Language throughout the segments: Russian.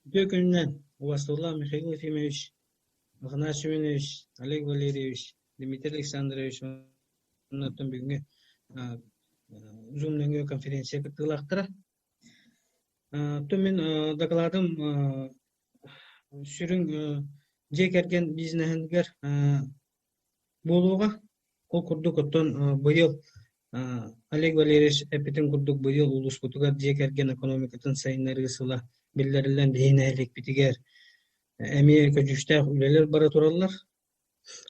Докуннан Уастулла Михаил Ефимович, Ахнат Семенович, Олег Валерьевич, Дмитрий Александрович, оннотон бүгүнкү Zoom конференция кыттылактыра. То мен докладым сүрүң жекерген бизнесингер болууга ол курдук оттон быйыл Олег Валерьевич эпитин курдук быйыл улуспутугар жекерген экономикатын сайыннары сыла биллерилен бейнелик битигер Америка жүштәк үлелер бара тураллар.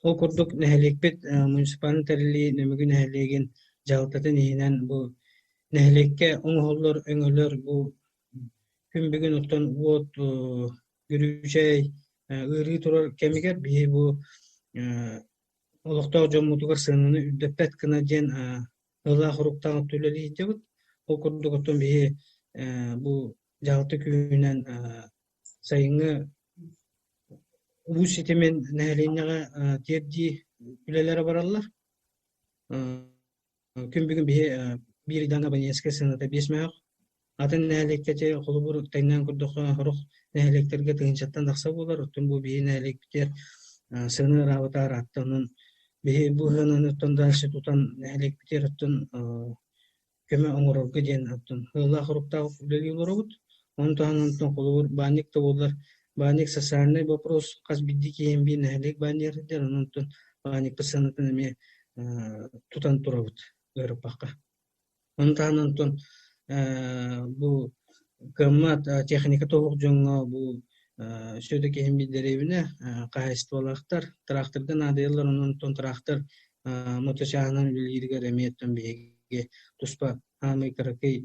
Ол курдук нәһәлекпет муниципаль тәрили нөмүгү нәһәлеген жалтатын иһинен бу нәһәлеккә оңоллор өңөлөр бу күн бүгүн оттон вот гүрүчәй ыры турар кемигер бии бу олохтоо жоммутугар сыныны үддөппет кына ден ыла хуруктагы түлели итебит. Ол курдук оттон бии бу жалты күнен сайынгы Улус итемен нәһәлиннәгә тиерди үлеләре бараллар. Күн бүген бир дана банеска сынында бесмәк. Атын нәһәлеккә те холбур тәйнән курдык хорох нәһәлектерге тыгынчаттан дакса булар. Оттон бу бии нәһәлек битер сыны рабыта раттанын бии бу хананы тондан тутан нәһәлек битер оттон көмө оңорорга ден оттон хыла хорукта үлели буларбыт. Он таһанын тон холбур баник та булар. Баник социальный вопрос, каз бидди кием би нәһәлек банердер, онтон баник пысанатын эме тутан турабыт гырпакка. Онтан онтон бу гаммат техника толук жоңго бу сөдө кием би деребине кайыстылактар, трактордан адыйлар онтон трактор моточаһанан билгиргер эметтен биге туспа хамы каракай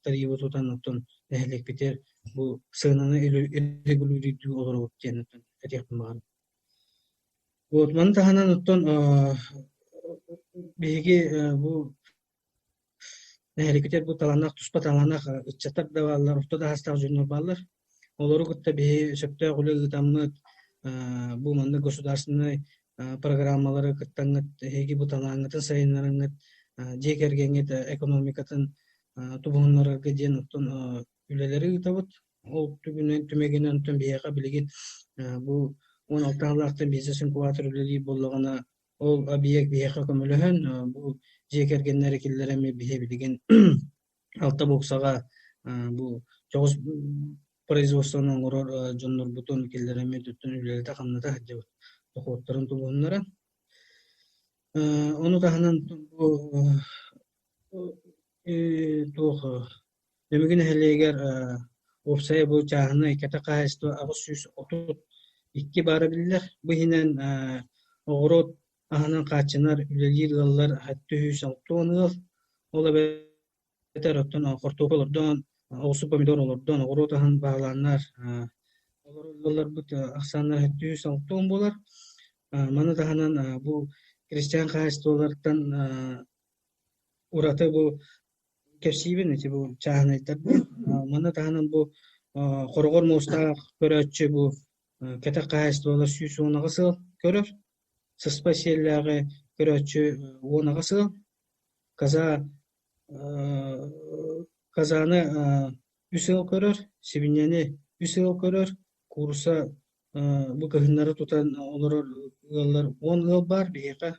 тарыйбы тутан онтон нәһәлек битер бу сынаны регулируйдуу олоробут диэн этиэхмаан. Вот ман таханан оттон биһиги бу нәһәлекетер бу таланак туспа таланак ыччатар да баалар, орто да хастак журнал баалар. Олору гытта биһи сөптө гулы гытаммыт бу манны государственный программалары кыттаңыт хеги бу талаңытын сайыннарыңыт жекергеңет экономикатын тубууннарга диэн оттон үлелери гытабыт. Ол түгүнен түмегенен түн бияга билигин бу 16-алтын бизнес инкубатор үлели боллагана ол объект бияга көмөлөһөн бу жекергеннери киллереме бие билигин алта боксага бу жогус производствонун орор жоннор бутун киллереме түттүн үлелете камната деп токоттарын тубууннара. Ону таханан бу туох немигин хелегер опсай бу чаһына иката кайсты агыс 132 бары биллер. Бу хинен огорот аханан качынар үлелир галлар 706 ыл. Ола бетер оттон кортоколордон, осу помидорлордон огорот ахан багланнар. Олар бут аксаннар 706 болар. Маны таханан бу крестьян кайстылардан ураты бу кепсибин эти бу чаһынайтар. Маны таханан бу хоргор моста көрөчү бу кете кайстылар сүйүс онагысы көрөр. Сыспа селләге көрөчү онагысы каза казаны үсел көрөр, сибинени үсел көрөр, курса бу кыһыннары тутан олорор ыллар 10 ыл бар бияка.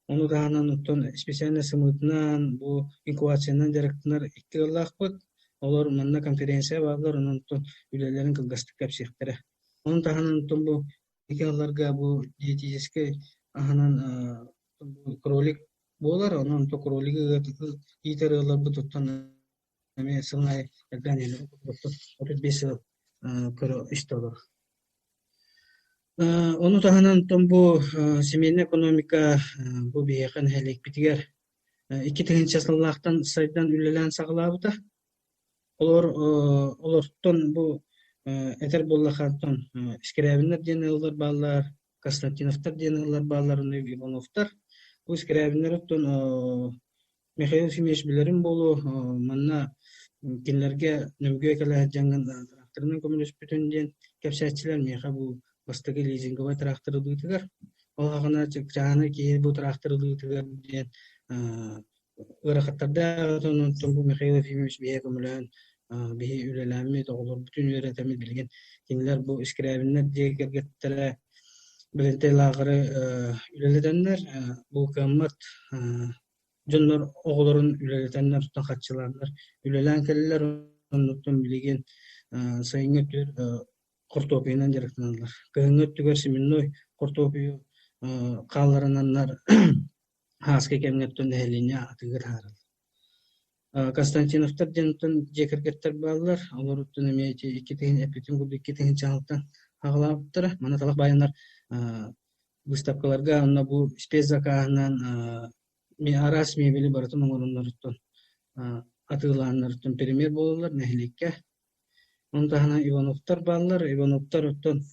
Ону даанан оттон специально сымытынан бу инкубациядан жарыктынар 2 ыллаакпыт. Олар манна конференция баалар, онтон үлелерин кылгастык кепсиектере. Онун таханан оттон бу 2 ылларга бу диетический аханан кролик болар, онун то кролиги итер ыллар бу тоттон эме сыңай эрганелер 35 ыл көрө иштолор. Ону таханан бу семейный экономика бу бияхан хелек битигер 2 сыллаактан сайдан үлелен сагалабыта. Олортон бу этер боллахантон искеребинер ден ыллар баалар, Константиновтар ден ыллар баалар, Ивановтар. Бу искеребинер оттон Михаил Ефимович билерин болу манна кинлерге нөмгө келе жаңган тракторунун көмөлөс бүтүн ден кепсәтчилер меха бу бастыгы лизинговый трактор дыйтыгар. Ол хагана чааны ки бу трактор дыйтыгар ден ырахаттарда бу Михаил Ефимович бие көмөлөн bihi ülelemi oğulur bütün öğretemi bilgin kinler bu iskrebinler diye gergettere bilente lağırı üleletenler bu kammat jonlar oğulurun üleletenler tutan kaççılarlar ülelen kelleler onluktan bilgin sayın tür Kortopuyla direktanlar. Köyüngöt tüger siminnoy Kortopuyu kallarınanlar haske kemnepten dehelinya atıgır haral. Konstantinovtar jantan jekirgetter bağlar. Olur uttun emeci iki tehin epitim kudu iki tehin çanaltan hağlaptır. Mana talak bayanlar выставкаларга онна бу спец заказынан ми арас мебели барытын оңоруннарыттан атыылааннарыттан пример болалар нехиликке. Онтахана Ивановтар баллар, Ивановтар оттон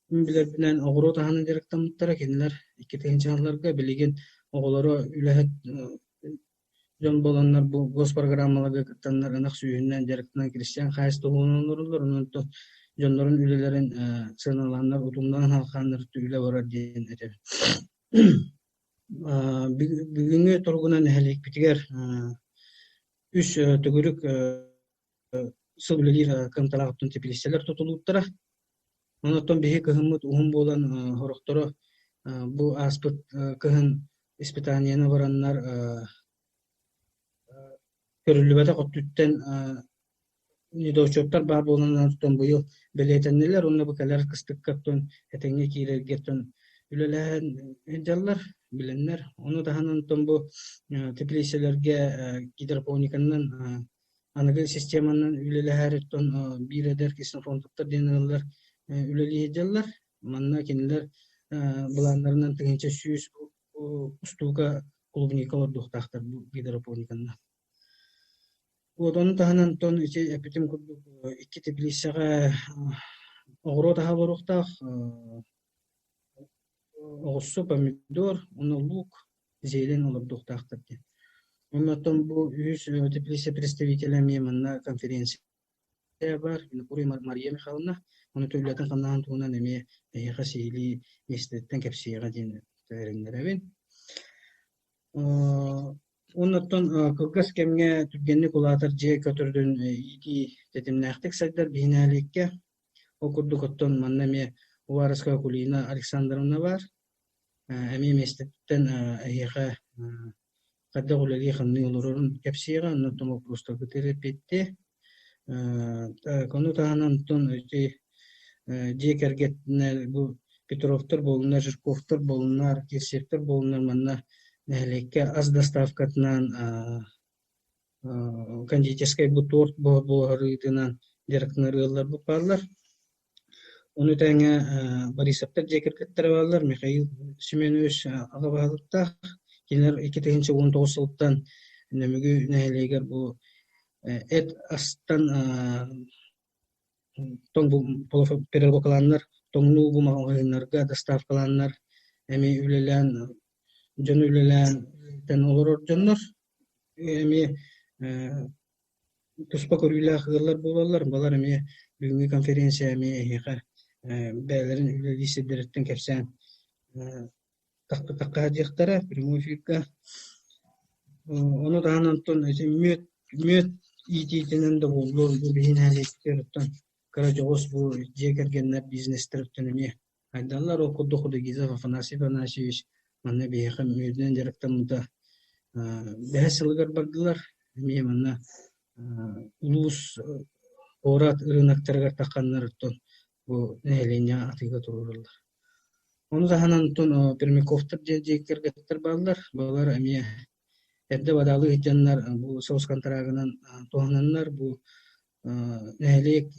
билер билен огуру таханы директамыттара кенилер икки тегинчааларга билеген оголоро үлэхет жон болоннар бу госпрограммаларга кыттаннар анак сүйүннен директынан крестьян хайс толуунурлар онто жоннорун үлелерин сыналаннар утумдан халкандар түйлө барар дейин этер. Бүгүнгү тургунан эхелик битигер үч төгүрүк сылбылыр кымталаактын тепилиселер тутулуптара. Онотон биһи кыһыммыт уһум буолан хорохторо бу аспыт кыһын испытанияны бараннар көрүлүбэте коттуттен недоучеттар бар буоланнартон быйыл белетеннелер онна быкалар кыстыккаттон этеңе киирергеттен үлелээн жаллар биленнер. Ону таханантон бу тепилиселерге гидропониканан аныгы системанан үлелэһээриттон бииредер киснофонтуктар денелер үлелиһиджаллар манна кинилер буланнарынан тыгынча сүүс устуга клубника ордухтахтар бу гидропониканна. Одон таханантон ичи эпитим курдук икки теплицага огоро тахалоруктах огоссо помидор, уна лук, зелень олордухтахтар. Оннотон бу үс теплице представителями манна конференция бар. Кури Мария Михайловна, оны төлөтөн канаан туунан эме хасили местеттен кепсига ден тереңнеребин. Оннотон кылгас кемге түргенни кулаатар же көтөрдүн ити тетимнактык сайдар бинеликке окурдук оттон манна ме Уварская Кулина Александровна бар. Эми местеттен эйха кадда улали ханны олорун кепсига оннотон просто гытерепетте. Кону таанантон эти жекергетнер бу Петровтор болунар, Жирковтор болунар, Кирсектор болунар манна нехлекке аз доставкатынан кондитерской бу торт боларытынан директорлар бу барлар. Onu tenge Борисовтар жекергеттер баллар, Михаил Семенович агабалыкта кинер 2019 жылдан немеге нехлегер бу эт астан тоң бу перелокаланнар тоңну бу магазиннарга доставкаланнар эми үлелен жөн үлелен тен олор жоннор эми туспа көрүлө хырлар болалар балар эми бүгүнкү конференция эми эха бәлерин үлелисе директен кепсен такка дихтара прямой эфирга ону таанантон мөт ититинен да болду бу бинеликтерден каражогос бу жегергеннер бизнестерден эми айдалар окуду Худагизов Афанасий Афанасьевич манна бияха мөдөн директен мында бәсилгер бардылар эми манна улус орат рынокторга такканнарыттан бу неленя атыга турулар. Onu tahanantun Пермяковтар жекергеттер баллар, балар эми эдде бадалы хитяннар бу соус контрагынан тоһананнар бу нелеги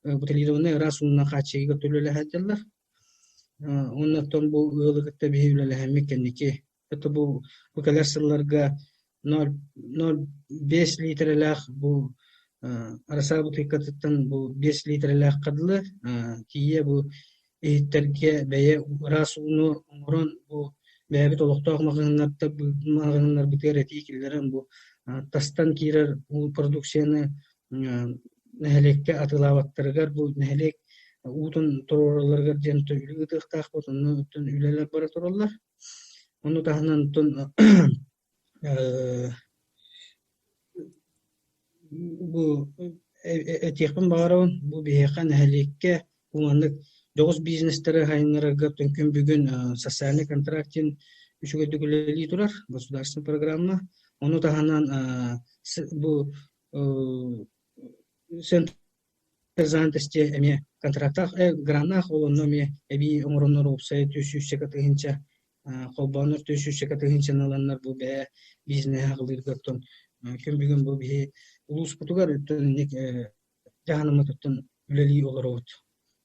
бутилированный расунна качыга төлөлө хаталлар. Оннотон бу ылыгытта бейүлеле хэммекенники. Это бу калерсыларга 0,5 литрелах бу араса бутыккаттан бу 5 литрелах кадлы кие бу эйттерге бeye расуну орон бу бэби толуктоох магыннар битерети киллерен бу тастан кирер бу продукцияны нехелекке атылабаттаргар бу нехелек утун тураларга ден төлүгүтактак бутун үлелер бара туралар. Ону тахнантын bu etiyekpin bağırın bu bihekan ehlikke umanlık doğuz biznesleri hayınlara tünkün bugün sosyal kontraktin üçügödügüleli durar государственный программа. Onu tahanan bu сентер эме контрактах гранах олонно ме эби оңороннор упсай төшүшчө катыгынча колбаныр төшүшчө катыгынча наланнар бу бе бизнес агылыргаттан күн бүгүн бу би улус путугар өттөн ник жаһанымы төттөн үлели олорот.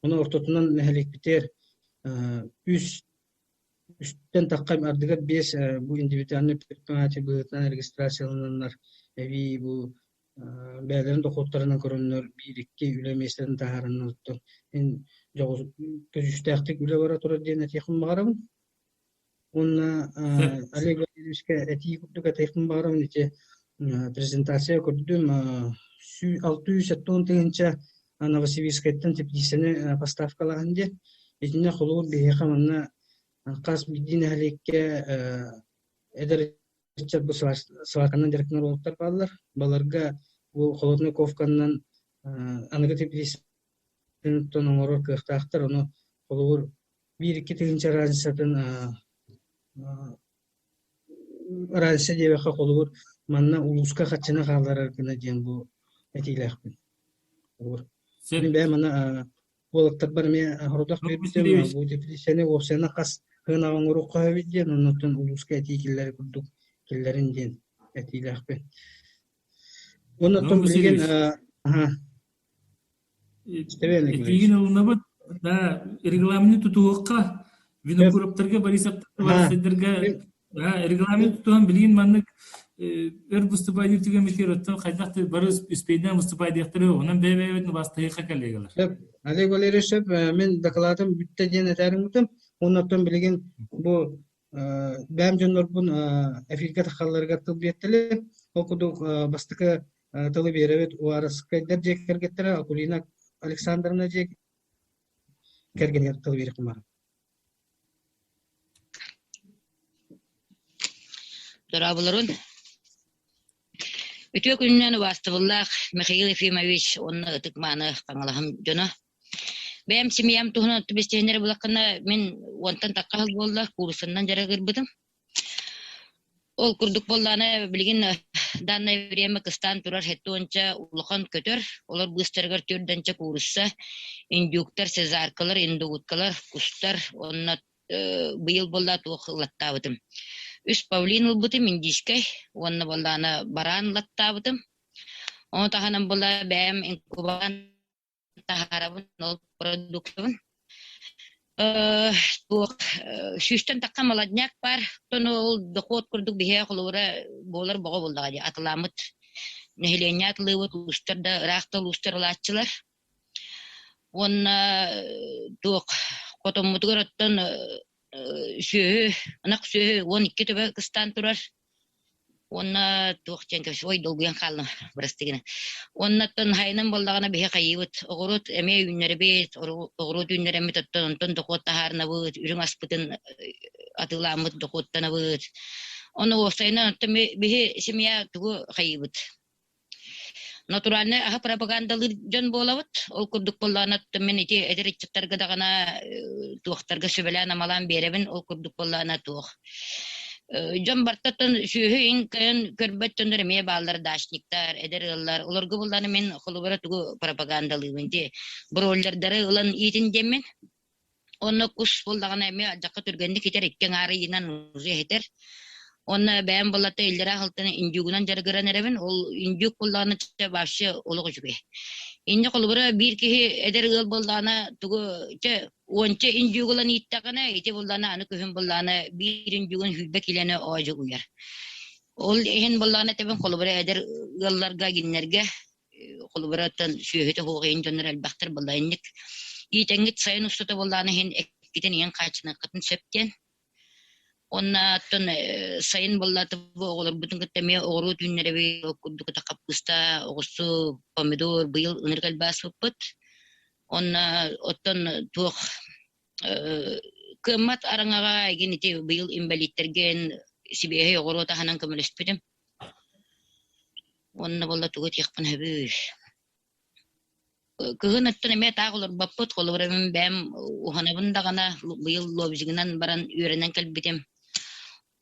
Оны ортотунан нәһелек битер үс үстен таккай ардыгар бес бу индивидуальный предприятие быытынан регистрациялананар эби бу бәлерин докуттарынан көрөннөр бирикки үлеместерин таарынан оттон эн жогус көзүстәктик үле бара турар диэн этихим багарам. Онна Олег Валерьевичке этих курдук этихим багарам ите презентация көрдүм 670 Новосибирскайттан теплицаны поставкалаган де этине холур бейха манна кас бидин алекке эдер бу сваканан директор олуттар баллар баларга бу холодный ковканан аныгы теплицаны оңорор кыктактар ону холур бир-iki тыгынча разисатын разиса дебеха холур манна улуска хатчына калдырар гына диэн бу этилэхпин. Мен бе мана болоктар бар ме хордох бербитем бу теплицаны опсена кас хынаган урукка биден оннотон улуска этикиллер курдук киллерин диэн этилэхпин. Оннотон билген этигин олунабыт да регламент тутуукка винокуроптарга барисаптарга барсайдерга регламент тутуган билген маннык выступать итиген микер оттон кайдакты бары успейден выступать еттири онан бебебетин бастыйка коллегалар. Олег Валерьевич мен докладым бүтте диэн этәрим оннотон билген бу бәм жоннорбун эфирге такалларга тыл беттеле окудук бастыкы тылы беребет уарыскайдар жекергеттер Акулина Александровна жек кергенер тыл берип кымар. Дорабыларын Ütü gününden vastывыллах Михаил Ефимович онны ытыкманы каңалахым жона. Бәм семьям туһуна түбестенер булакына мен онтан таккал болла курсундан жарагыр бытым. Ол курдук болланы билген данное время кыстан турар хеттонча улахан көтөр. Олар быстыргар төрдөнчө курсса индуктор сезаркалар, индугуткалар, кустар онна быйыл болла туохлаттабытым. Үс Павлин улбутым индишкай, онна болланы баран латтабытым. Он таханам болла бәм инкубан тахарабын ол продуктын. Шүштен такка молодняк бар, тон ол доход курдук бихе холура болар бого болдага атыламыт. Нехиленят лывыт устарда рахтал устарлатчылар. Онна тук котомутугар оттон сүйі, анақ сүйі 12 төбе кыстан турар. Онна туқченке шой долгуян қалны бірістігіне. Оннаттан хайынан болдағына бейе қайыбыт. Оғырут әме үйінлері бейт, оғырут үйінлері әме тұттан, онтан доқотта харына бұд, үрің аспытын атыламыд доқоттана бұд. Оны осайынан онтан бейе семья тұғы қайыбыт. Натуральный аха пропагандалыр жон болавыт. Ол курдук болланы мен ити эдеричтарга дагана туохтарга сөбелән амалан беребин. Ол курдук болланы туох. Жон бартаттан сүйі ин кайын көрбөттөндөр ме балдар дашниктар, эдерылар. Оларга болланы мен холубара тугу пропагандалыбын. Броллердары ылан итин демен. Онны кус болдагана эме жакка түргенди кетер иккен ары инан узе хетер. Онна бәм боллата элдера халтыны индюгунан жаргыран эребин, ол индюк болланы башы олугу жүгө. Инде колбура бир кихи эдер ыл болланы тугу онча индюгулан иттагана, ите болланы аны көһүн болланы бир индюгун хүлбек илене ажы уяр. Ол эхен болланы тебен колбура эдер ылларга гиннерге колбураттан сүйөтө хугын жоннор албактар боллайник. Итеңгит сайын устата болланы хен эккитен ен качына кытын сөптен. Оннаттан сайын боллаты оғылар бүтін кіттеме оғыру түйінлері бей күрдікі тақапқыста оғырсу помидор бұйыл ұнырғал бас өппіт. Онна оттан туық кыммат араңаға еген ете бұйыл имбалиттерген сибейе оғыру таханан көміліспедім. онна болла тугут якпын хөбүр. Кыгын ыттын эме тағылыр баппыт қолыбыр мен бәм уханабын дағана быйыл лобжигынан баран үйренен кәлбетем.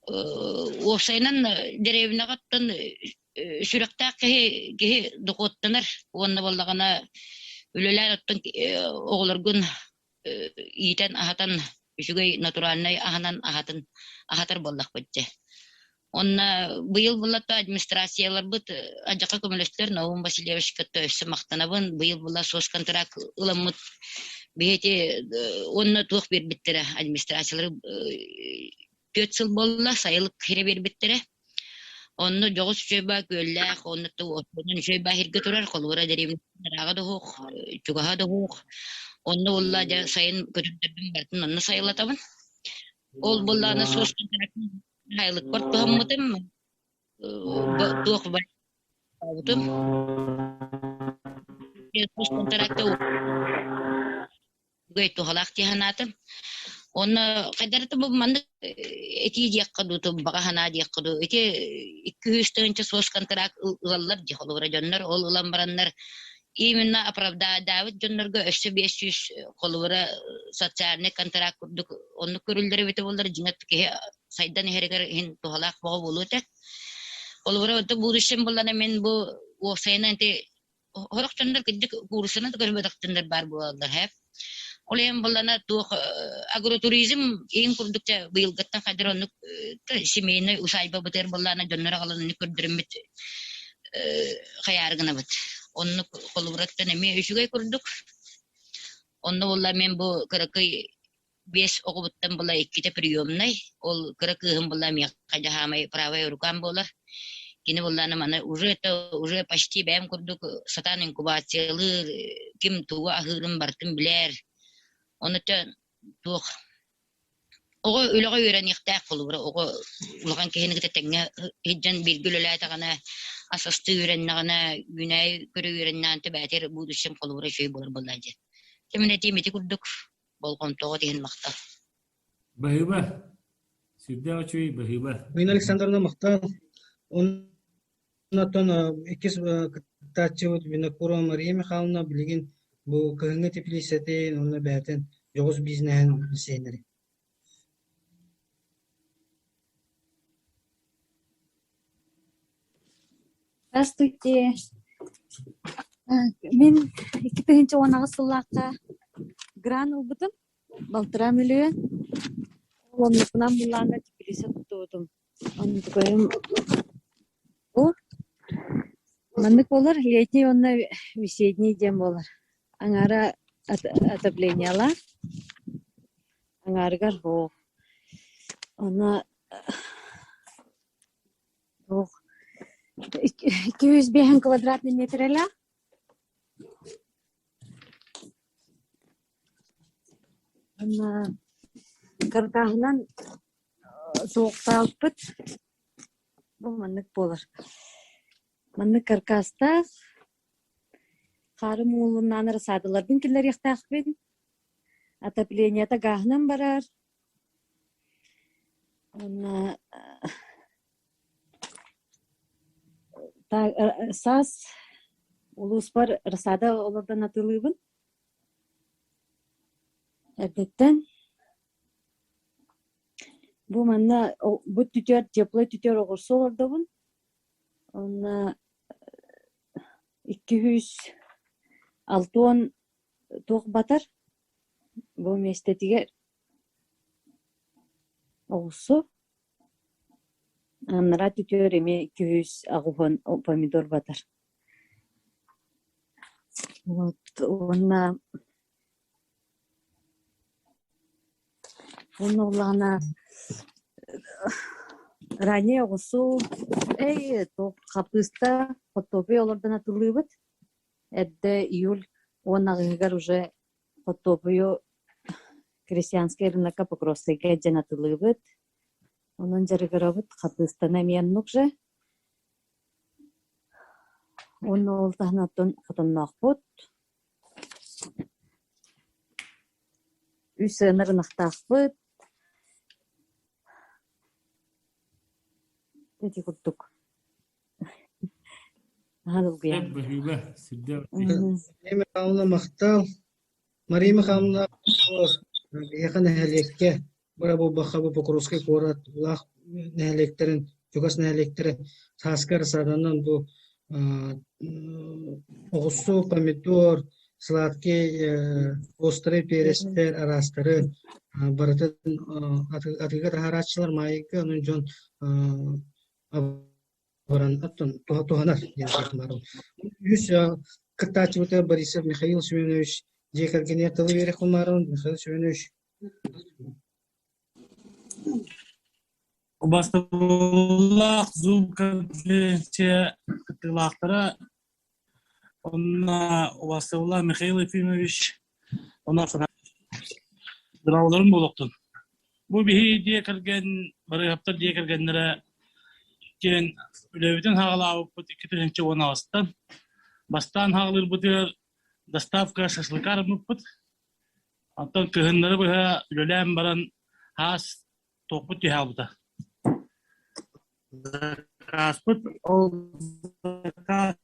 Осайнан деревіне қаттын сүректақ кеге дұқоттыныр. Онна болдағана үлелер ыттын оғылыргын иетен ахатан үшігей натуральный аханан ахатар болдақ бітті. Онна быйыл буллата администрациялар бут ажака көмөлөстөр Наум Васильевич көттө өссө мактанабын быйыл булла сос контракт ыламыт бете онна тух бербиттере администрациялар 4 жыл болла сайылык хире бербиттере онна жогус жөба көллак онна то онун жөба хирге турар колура деревне рага да хук чуга да хук онна улла жа сайын көтөрдүм бартын онна сайылатабын ол булланы сос контракт Хайлык бар тухаммытым туох бар утум ես контракта гойто халакти ханатым оны кайдарты бу манда эти дияққаду бага хана дияққаду эти 200 сос контракт ылаллар ди холора жоннор ол ыламбараннар именно оправдадавыт жоннорго 500 холора социальный контракт курдук оны көрүлдөрү бите болдор жиңат ке сайдан херегер хин тухалак бого болуте олора өтө будущем боллана мен бу осайнан те хорок жоннор кидик курсуна көрбөдөктөндөр бар болдор хеп олем боллана тух агротуризм эң курдукча быйыл гаттан кадыр оны семейный усайба бутер боллана жоннор аланы көрдүрмөт хаяргына бит онны колубураттан эме үшүгөй курдук онны болла мен бу кыракый 5 огуттан болла 2 приемный ол кыракыгым болла мен кадахамай правая рукам болар кини болланы мана уже почти бэм курдук сатан инкубациялы ким туга ахырым бартым билер онута тух ого үлөгө үйрен ихтак колубура ого улган кехинигите теңе хиджан биргүлөлө тагана асасты үйреннагана günay көрө үйреннанты бәтер будущем колубура шөй болар боллажы кемне тимити курдук болгон того деген макта Бахыба сюда очуй бахыба Мин Александровна мактал оннотон экис тачы Винокурова Мария Михайловна билген бу кыгыңы теплисетен онна бәтен жогус бизнен сенери Здравствуйте. Мен 2010 сыллакка гран ылбытым. Балтыра мөлөөн. Олоннукунан буллана теплисе тутудум. Антыкайым. О. Мандык болар, летний онна весенний дем болар. Аңара отоплениялар. Аңаргар бо. Она 205 квадратный метр эле. Ана каркагынан токталпыт. Бу мандык болар. Мандык каркаста карым уулунан ырсадылардын киллер яктакпын. Отопленията гахнан барар. Ана сас улус бар ырсада олардан атылыбын. Эрдеттен бу манна бу түтөр теплый түтөр огурсу олардабын. Онна 206 тоқ батар. Бу местетиге огурсу. Аннара түтөр эме 200 агухан помидор батар. Вот, онна улана ранее огурсу то капуста, картофель олардан атылыбыт. Эдде июль онагыгар уже картофель крестьянский рынокка Покровскийге жана атылыбыт. Onun jarıgarabıt kapıstana miyanlık же. Onu oltahnatın kutunlaqbut. Üsönür naqtaqbut. Dedi kudduk. Ханылгыя. Бахиба, сидя. Эми калына мактал, Мария Михайловна яхан нәһәлеккә, бара бу бахабы Покровский город, лах нәһәлектерин, югас нәһәлектери таскар саданын бу огуссу помидор, сладкий острый перестер арастыры барытын атыга тахарачылар майыгы онун жон баран аттан туханар ден Юс кытачыбыта Борисов Михаил Семенович Декаргене тылы берек кумарын Михаил Семенович Убастылах Zoom конференция кытылактара онна Убастылах Михаил Ефимович онна драуларын болуктун. Бу бихи Декарген бары хаптар Декаргенлere кен үлөбүтүн хагалаабыт 2010 авыстан бастан хагалыр бутер доставка шашлыкар мыппыт. Аттан кыһыннары быһа үлөләм баран хас топпут тиһабыта. Закаспыт ол закас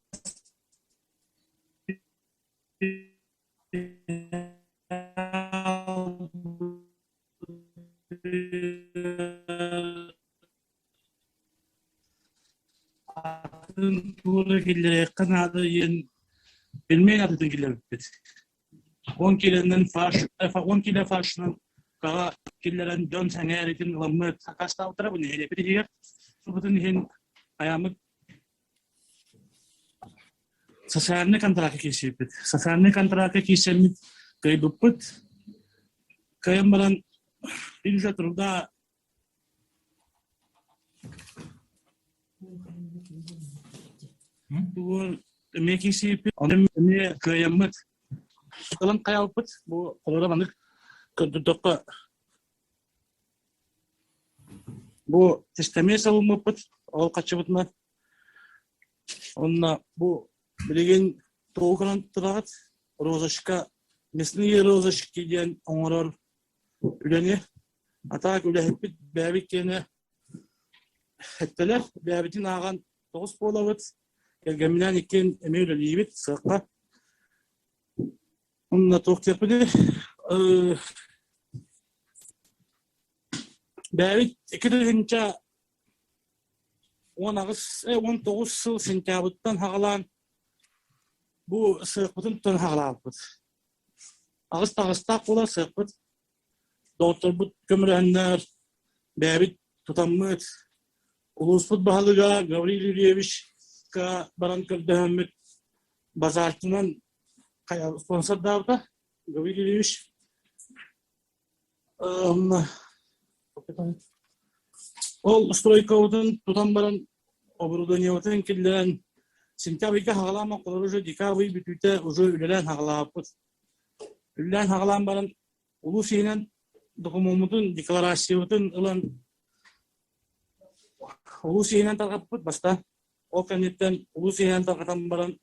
атын тууры киллере канады ен билмей атын киллер бит. 10 kilonun faş, 10 kilo faşının kağa killerin dön seneritin lamı takasta otura bu neyle bir diğer. Subutun hen ayamı sasarne kontrakı kesip. Sasarne kontrakı kesip kaybıpıt. Kayambaran bir turda bu mekisip onun ne kayamıt Kalan kayalpıt bu kolora bandık kötüdükka bu sisteme savunmapıt ol kaçıbıtına onna bu bilegen toğukalan tırağıt rozashka mesniye rozashki diyen oңорор üleni atak üle hepit bäbit kene hetteler bäbitin ağan 9 bolabıt gelgeminden iken emeyle libit sığqa Onunla tohut yapıdı. Bäbit 19 yıl sentabıttan hağalan bu sığıpıtın tutan hağalanıpıt. Ağız-tağız-taq olar sığıpıt. Doktor bu kömürhenler bäbit tutanmıt. Ulusput bahalıga Gavril Yuryeviç ka baran kördöhemmüt bazartından sponsor davda Gavrilievich ol stroykovdan tutan baran оборудованиятын киллерен сентябрьге хагалама колор уже декабрь бүтүтэ уже үлелен хагалаапыт. Үлелен хагалам баран улус ийинен документун декларациятын ылан улус ийинен таргаппыт баста. Ол кенеттен улус ийинен таргатан баран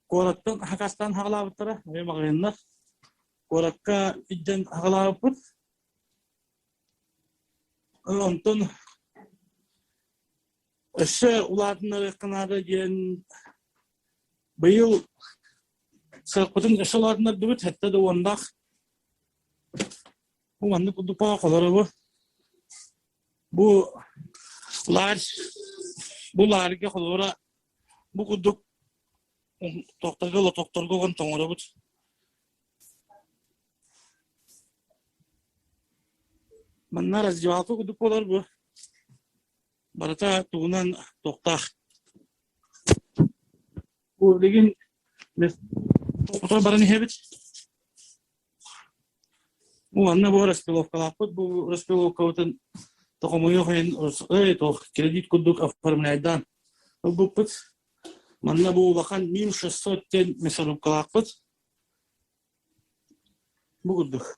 Korattan hakastan hagalabıtlara, mağayanlar. Koratka idden hagalabıt. Ondan öse uladınları kınadı diyen bu yıl sırpıtın öse uladınları dübüt hatta da ondak. Bu anlık udupa kolları bu. Bu large kollara bu kuduk doktorga on toңора бут. Манна раздевалка кудуп болар бу. Барата тугунан токтак. Бу деген токтор баран хебит. Бу анна бу распиловкалаппыт, бу распиловкаутын токомуйо хен кредит кудук оформляйдан. Бу пыт Манна бу бақан 1600 тен месалып калакпыт. Бугудук.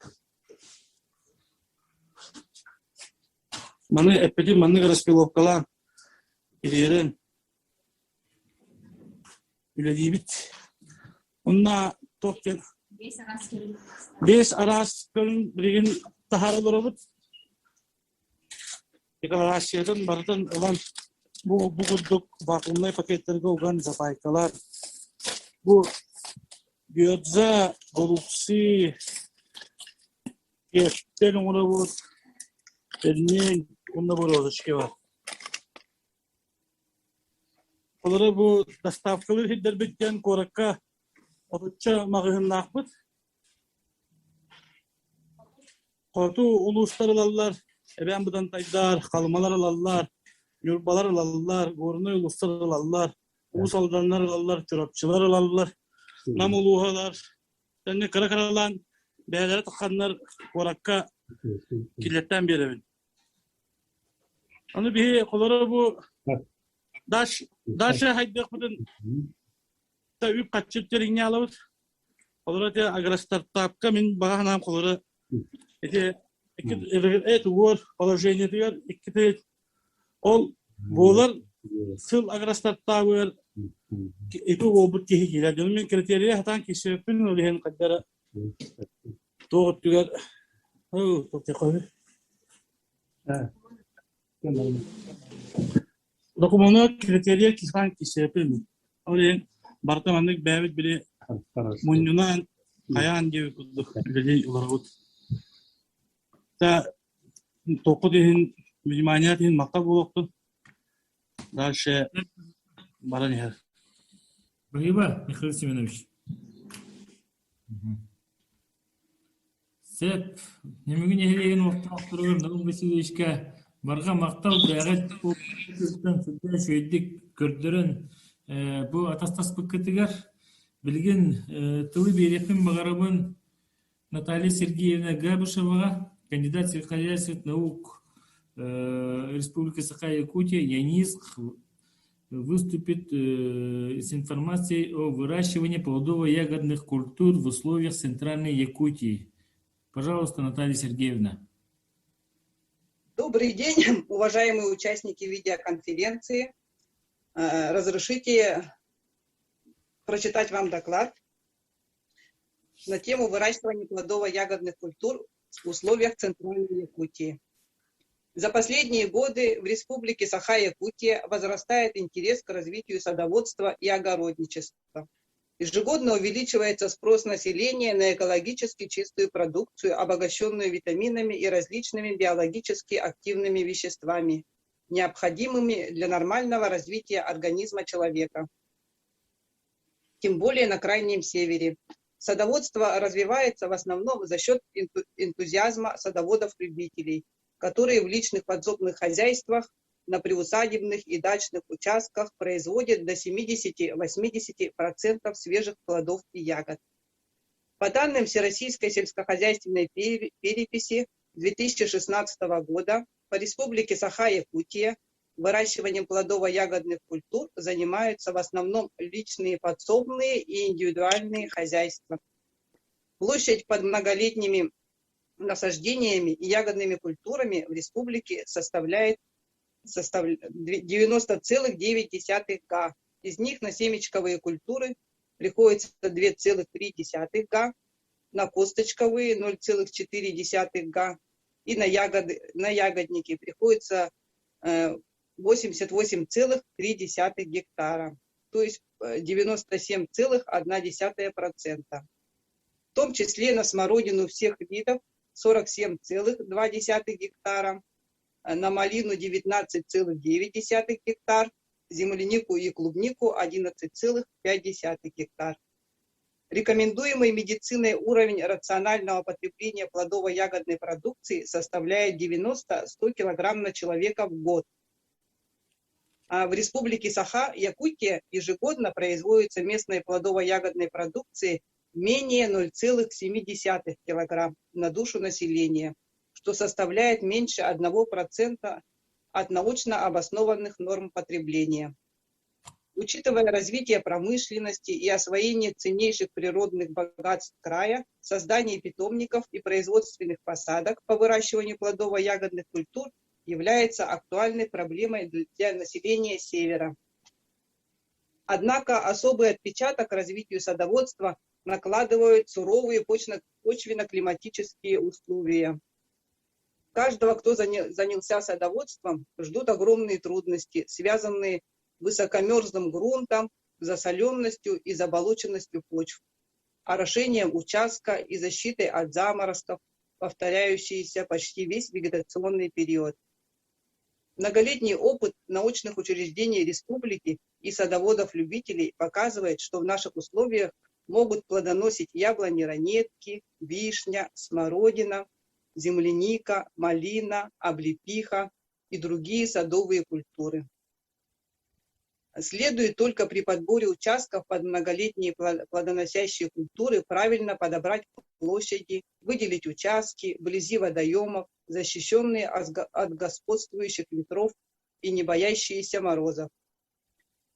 Маны эппети манны распиловкалан илерен үледибит. Онна токен 5 арас көлүн билген тахары болобут. Декларациятын бардын улан bu kurduk vakumlu paketlerge ugan zapaykalar. Bu Giyotza, Golupsi, Geçten ona bu Berlin, onda bu rozışki var. Onlara bu dastavkalı hidder bitten korakka otutça mağıhın nakbıt. Kortu uluslar alallar, ben budan tajdar, kalmalar alallar, yurbalar alallar, gorunu uluslar alallar, ulus aldanlar alallar, çorapçılar alallar, nam uluhalar, seni kara karalan, beğenlere tıkanlar korakka killetten bir evin. Onu bir kolara bu daşı haydak budun da üp kaçıp terini alıp kolara te agrostartapka min bağanam kolara ete var положение diyor iki ol bolar sıl agrostartap var itu obut ki girer dönüm kriteriye hatan ki sepin olihen kadara doğut diyor o çok tekrar Dokumunu kriteriye kisan ki sepin olihen bartamanlık beyvet bile munyunan kayan gibi kudu bile olarak da toku dihin mücmaniyat dihin maktab oluktu daha şey bana ne her Спасибо, Михаил Семенович. Сеп, немеген ехелеген уақыттаақтырығыр, нағын бәсілешке барға мақтау бәғет көптен сүрден шөйдік көрдірін бұл атастас бүккетігер білген тылы берекпен бағарабын Наталья Сергеевна Габышеваға, кандидат сельскохозяйственных наук Республики Саха-Якутия, Яниск, выступит с информацией о выращивании плодово-ягодных культур в условиях Центральной Якутии. Пожалуйста, Наталья Сергеевна. Добрый день, уважаемые участники видеоконференции. Разрешите прочитать вам доклад на тему выращивания плодово-ягодных культур в условиях Центральной Якутии. За последние годы в Республике Саха-Якутия возрастает интерес к развитию садоводства и огородничества. Ежегодно увеличивается спрос населения на экологически чистую продукцию, обогащенную витаминами и различными биологически активными веществами, необходимыми для нормального развития организма человека. Тем более на Крайнем Севере. Садоводство развивается в основном за счет энтузиазма садоводов-любителей, которые в личных подсобных хозяйствах на приусадебных и дачных участках производят до 70-80% свежих плодов и ягод. По данным Всероссийской сельскохозяйственной переписи 2016 года по Республике Саха-Якутия выращиванием плодово-ягодных культур занимаются в основном личные подсобные и индивидуальные хозяйства. Площадь под многолетними насаждениями и ягодными культурами в республике составляет 90,9 га. Из них на семечковые культуры приходится 2,3 га, на косточковые 0,4 га и на ягодники приходится 88,3 гектара, то есть 97,1%. В том числе на смородину всех видов 47,2 гектара, на малину 19,9 гектар, землянику и клубнику 11,5 гектар. Рекомендуемый медициной уровень рационального потребления плодово-ягодной продукции составляет 90-100 кг на человека в год. А в Республике Саха-Якутия ежегодно производится местной плодово-ягодной продукции менее 0,7 кг на душу населения, что составляет меньше 1% от научно обоснованных норм потребления. Учитывая развитие промышленности и освоение ценнейших природных богатств края, создание питомников и производственных посадок по выращиванию плодово-ягодных культур является актуальной проблемой для населения Севера. Однако особый отпечаток развитию садоводства накладывают суровые почвенно-климатические условия. Каждого, кто занялся садоводством, ждут огромные трудности, связанные с высокомерзлым грунтом, засоленностью и заболоченностью почв, орошением участка и защитой от заморозков, повторяющиеся почти весь вегетационный период. Многолетний опыт научных учреждений республики и садоводов-любителей показывает, что в наших условиях могут плодоносить яблони ранетки, вишня, смородина, земляника, малина, облепиха и другие садовые культуры. Следует только при подборе участков под многолетние плодоносящие культуры правильно подобрать площади, выделить участки вблизи водоемов, защищенные от господствующих ветров и не боящиеся морозов.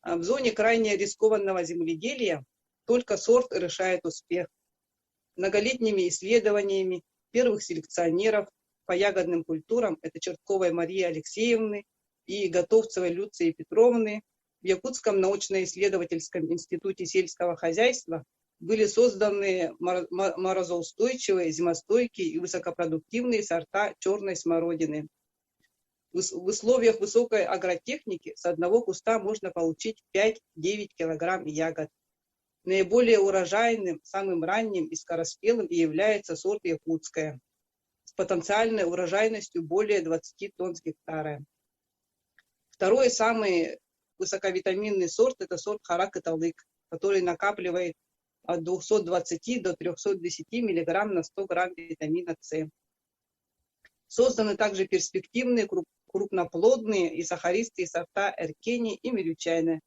В зоне крайне рискованного земледелия только сорт решает успех. Многолетними исследованиями первых селекционеров по ягодным культурам, это Чертковой Марии Алексеевны и Готовцевой Люции Петровны, в Якутском научно-исследовательском институте сельского хозяйства были созданы морозоустойчивые, зимостойкие и высокопродуктивные сорта черной смородины. В условиях высокой агротехники с одного куста можно получить 5-9 килограмм ягод. Наиболее урожайным, самым ранним и скороспелым является сорт якутская, с потенциальной урожайностью более 20 тонн с гектара. Второй самый высоковитаминный сорт – это сорт Харак-Италык, который накапливает от 220 до 310 мг на 100 грамм витамина С. Созданы также перспективные крупноплодные и сахаристые сорта Эркени и Милючайна,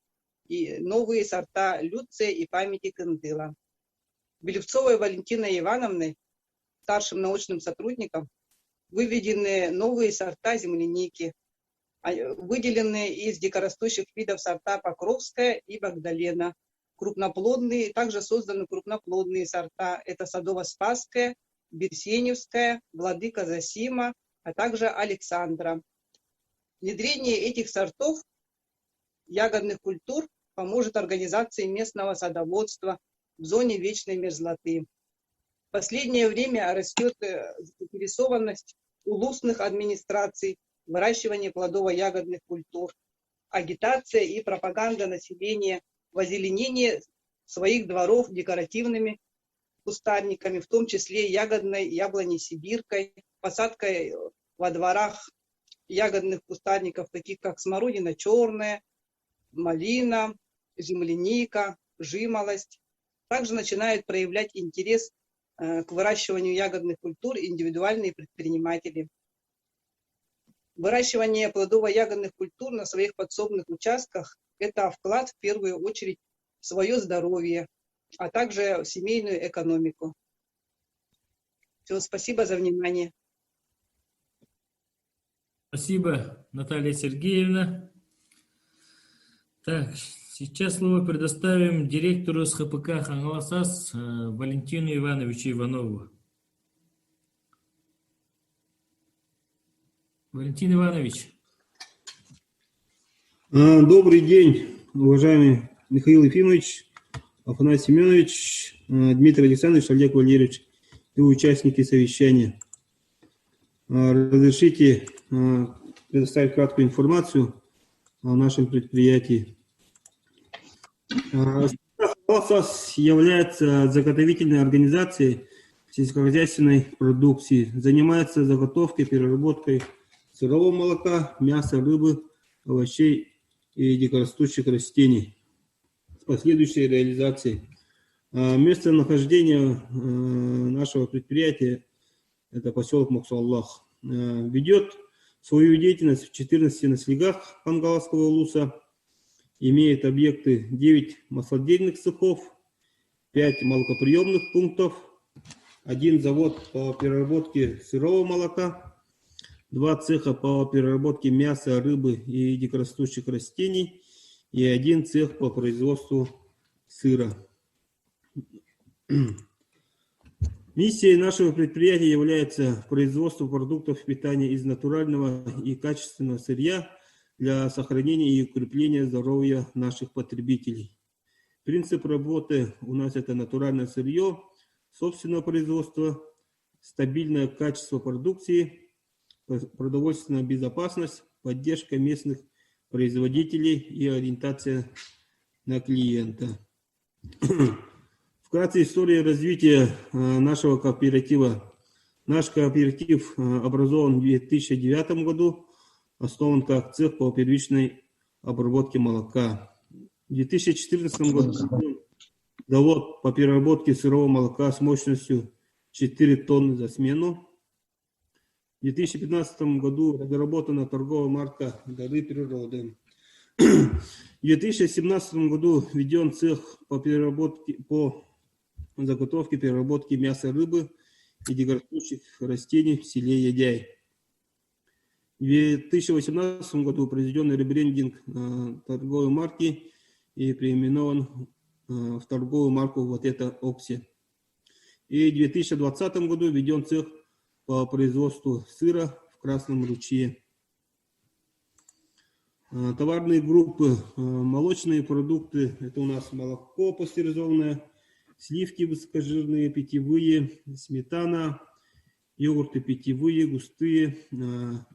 и новые сорта Люция и Памяти Кындыла. Белевцовой Валентиной Ивановной, старшим научным сотрудником, выведены новые сорта земляники, выделенные из дикорастущих видов сорта Покровская и Багдалена. Крупноплодные, также созданы крупноплодные сорта, это Садово-Спасская, Берсеневская, Владыка Зосима, а также Александра. Внедрение этих сортов ягодных культур поможет организации местного садоводства в зоне вечной мерзлоты. В последнее время растет заинтересованность у лусных администраций в выращивании плодово-ягодных культур, агитация и пропаганда населения в озеленении своих дворов декоративными кустарниками, в том числе ягодной яблоней сибиркой, посадкой во дворах ягодных кустарников, таких как смородина черная, малина, земляника, жимолость. Также начинают проявлять интерес к выращиванию ягодных культур индивидуальные предприниматели. Выращивание плодово-ягодных культур на своих подсобных участках – это вклад в первую очередь в свое здоровье, а также в семейную экономику. Все, спасибо за внимание. Спасибо, Наталья Сергеевна. Так, сейчас слово предоставим директору СХПК «Хангаласас» Валентину Ивановичу Иванову. Валентин Иванович. Добрый день, уважаемый Михаил Ефимович, Афанасий Семенович, Дмитрий Александрович, Олег Валерьевич и участники совещания. Разрешите предоставить краткую информацию о нашем предприятии. Хангаласас является заготовительной организацией сельскохозяйственной продукции, занимается заготовкой, переработкой сырого молока, мяса, рыбы, овощей и дикорастущих растений с последующей реализацией. Местонахождение нашего предприятия – это поселок Моксуаллах. Ведет свою деятельность в 14 наследях Хангаласского улуса, имеет объекты 9 маслодельных цехов, 5 молокоприемных пунктов, 1 завод по переработке сырого молока, 2 цеха по переработке мяса, рыбы и дикорастущих растений и 1 цех по производству сыра. Миссией нашего предприятия является производство продуктов питания из натурального и качественного сырья для сохранения и укрепления здоровья наших потребителей. Принцип работы у нас это натуральное сырье, собственного производства, стабильное качество продукции, продовольственная безопасность, поддержка местных производителей и ориентация на клиента. Вкратце история развития нашего кооператива. Наш кооператив образован в 2009 году, основан как цех по первичной обработке молока. В 2014 году завод по переработке сырого молока с мощностью 4 тонны за смену. В 2015 году разработана торговая марка «Дары природы». В 2017 году введен цех по заготовке переработке мяса рыбы и дикорастущих растений в селе Ядяй. В 2018 году произведен ребрендинг торговой марки и переименован в торговую марку «Вот это Окси». И в 2020 году введен цех по производству сыра в Красном Ручье. Товарные группы, молочные продукты, это у нас молоко пастеризованное, сливки высокожирные, питьевые, сметана, йогурты питьевые, густые,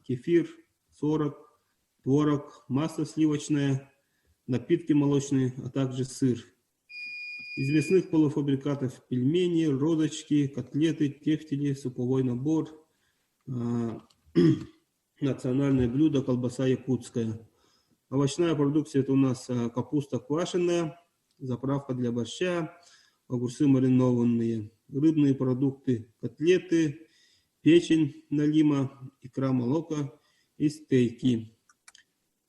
кефир, творог, масло сливочное, напитки молочные, а также сыр. Из мясных полуфабрикатов пельмени, розочки, котлеты, тефтели, суповой набор, национальное блюдо, колбаса якутская. Овощная продукция — это у нас капуста квашеная, заправка для борща, огурцы маринованные. Рыбные продукты — котлеты, печень налима, икра молока и стейки.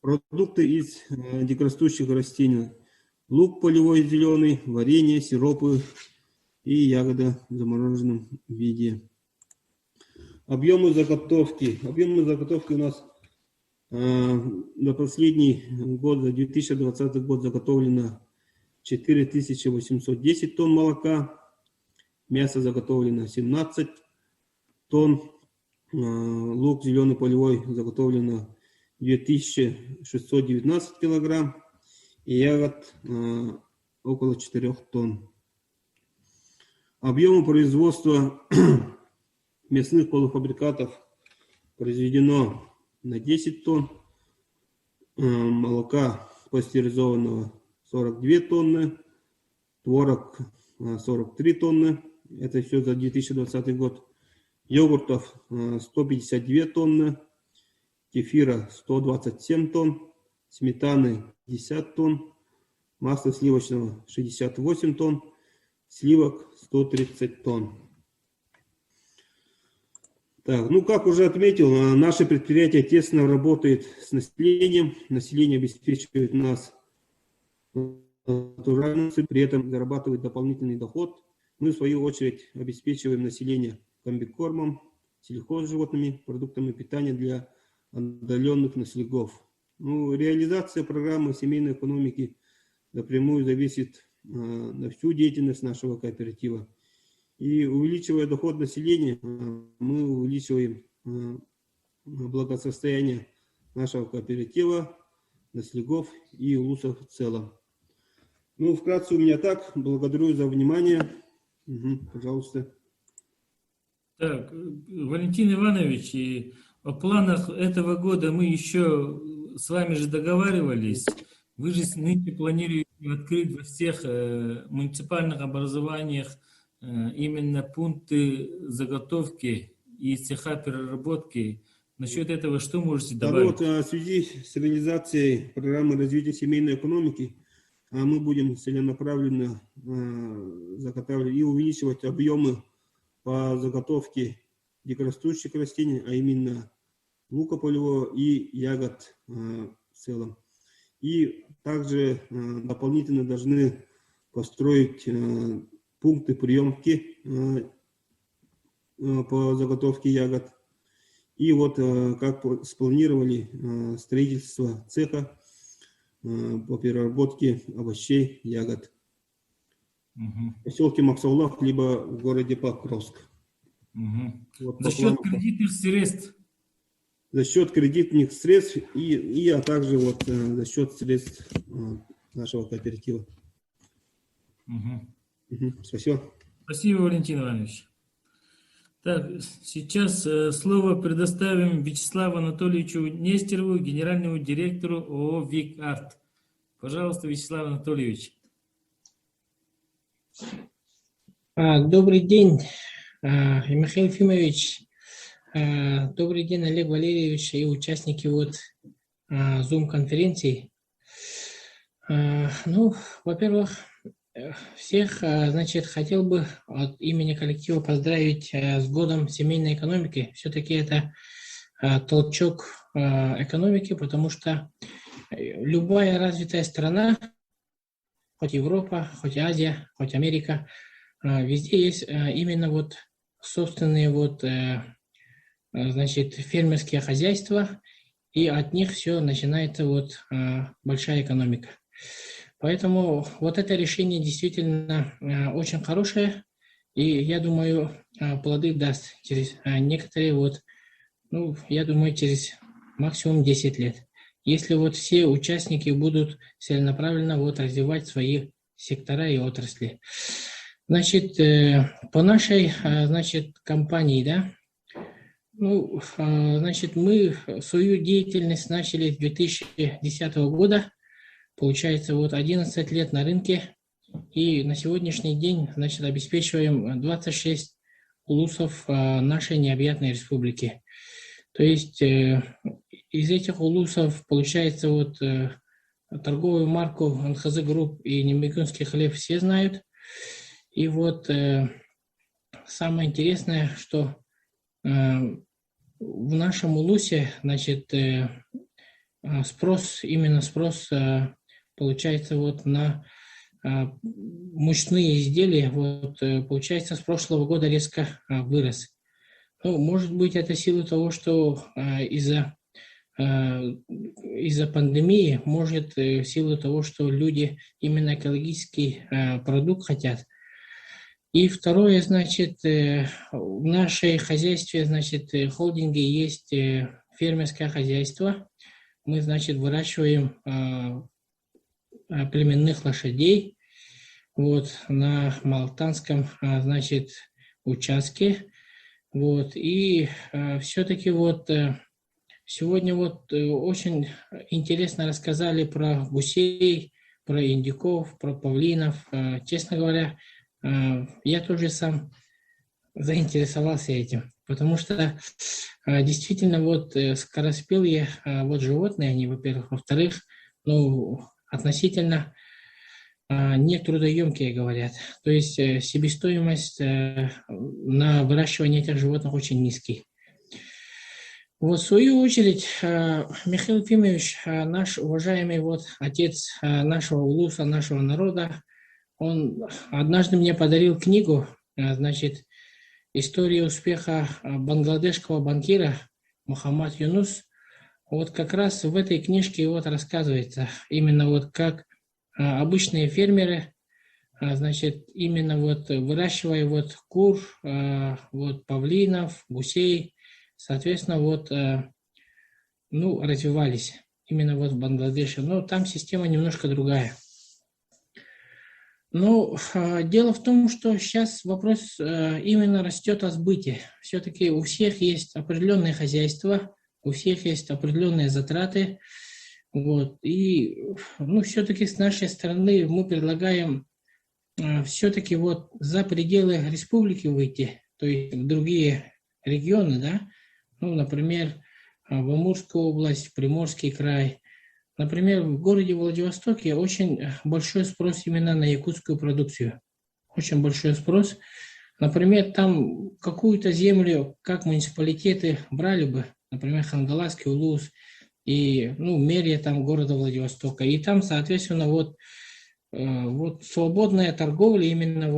Продукты из дикорастущих растений: лук полевой зеленый, варенье, сиропы и ягода в замороженном виде. Объемы заготовки. Объемы заготовки у нас на последний год, за 2020 год, заготовлено 4810 тонн молока, мясо заготовлено 17 тонн, лук зеленый полевой заготовлено 2619 килограмм и ягод около 4 тонн. Объемы производства мясных полуфабрикатов произведено на 10 тонн, молока пастеризованного 42 тонны, творог 43 тонны, это все за 2020 год, йогуртов 152 тонны, кефира 127 тонн, сметаны 50 тонн, масла сливочного 68 тонн, сливок 130 тонн. Так, ну, как уже отметил, наше предприятие тесно работает с населением. Население обеспечивает нас натуральностью, при этом зарабатывает дополнительный доход. Мы, в свою очередь, обеспечиваем население комбикормом, сельхозживотными, продуктами питания для отдаленных населегов. Ну, реализация программы семейной экономики напрямую зависит на всю деятельность нашего кооператива. И увеличивая доход населения, мы увеличиваем благосостояние нашего кооператива, населегов и улуса в целом. Ну, вкратце у меня так. Благодарю за внимание. Пожалуйста. Так, Валентин Иванович, и о планах этого года мы еще с вами же договаривались. Вы же ныне планируете открыть во всех муниципальных образованиях именно пункты заготовки и цеха переработки. Насчет этого что можете добавить? Да, вот, в связи с реализацией программы развития семейной экономики мы будем целенаправленно заготавливать и увеличивать объемы по заготовке дикорастущих растений, а именно лука полевого и ягод в целом. И также дополнительно должны построить пункты приемки по заготовке ягод. И вот как спланировали строительство цеха по переработке овощей, ягод. В поселке Максаулах, либо в городе Покровск. Вот За счет кредитных средств? За счет кредитных средств а также вот за счет средств нашего кооператива. Спасибо. Спасибо, Валентин Иванович. Так, сейчас слово предоставим Вячеславу Анатольевичу Нестерову, генеральному директору ООО «ВИК Арт». Пожалуйста, Вячеслав Анатольевич. Добрый день, Михаил Ефимович. Добрый день, Олег Валерьевич и участники Zoom-конференции. Ну, во-первых, всех, значит, хотел бы от имени коллектива поздравить с годом семейной экономики. Все-таки это толчок экономики, потому что любая развитая страна, хоть Европа, хоть Азия, хоть Америка, везде есть именно собственные значит, фермерские хозяйства, и от них все начинается большая экономика. Поэтому это решение действительно очень хорошее, и я думаю, плоды даст через некоторые я думаю, через максимум 10 лет. Если все участники будут целенаправленно развивать свои сектора и отрасли. Значит, по нашей, значит, компании, да, значит, мы свою деятельность начали с 2010 года, получается, 11 лет на рынке, и на сегодняшний день, значит, обеспечиваем 26 улусов нашей необъятной республики. То есть из этих улусов, получается, торговую марку НХЗ Групп и Немикунский хлеб все знают. И самое интересное, что в нашем улусе, значит, спрос получается на мучные изделия, получается, с прошлого года резко вырос. Может быть, это сила того, что из-за пандемии, может, сила того, что люди именно экологический продукт хотят. И второе, значит, в нашей холдинге есть фермерское хозяйство. Мы, значит, выращиваем племенных лошадей на Малтанском, значит, участке. И все-таки сегодня очень интересно рассказали про гусей, про индюков, про павлинов. Честно говоря, я тоже сам заинтересовался этим, потому что действительно скороспелые животные, они, во-первых, во-вторых, относительно нетрудоемкие, говорят. То есть себестоимость на выращивание этих животных очень низкий. В свою очередь, Михаил Ефимович, наш уважаемый отец нашего улуса, нашего народа, он однажды мне подарил книгу, значит, «История успеха бангладешского банкира» Мухаммад Юнус. Как раз в этой книжке рассказывается именно как обычные фермеры, значит, именно выращивая кур, павлинов, гусей, соответственно, развивались именно в Бангладеше. Но там система немножко другая. Дело в том, что сейчас вопрос именно растет о сбыте. Все-таки у всех есть определенные хозяйства, у всех есть определенные затраты. И все-таки с нашей стороны мы предлагаем все-таки за пределы республики выйти, то есть в другие регионы, да, например, в Амурскую область, Приморский край. Например, в городе Владивостоке очень большой спрос именно на якутскую продукцию. Очень большой спрос. Например, там какую-то землю, как муниципалитеты брали бы, например, Хангаласский улус и мэрия города Владивостока. И там, соответственно, свободная торговля именно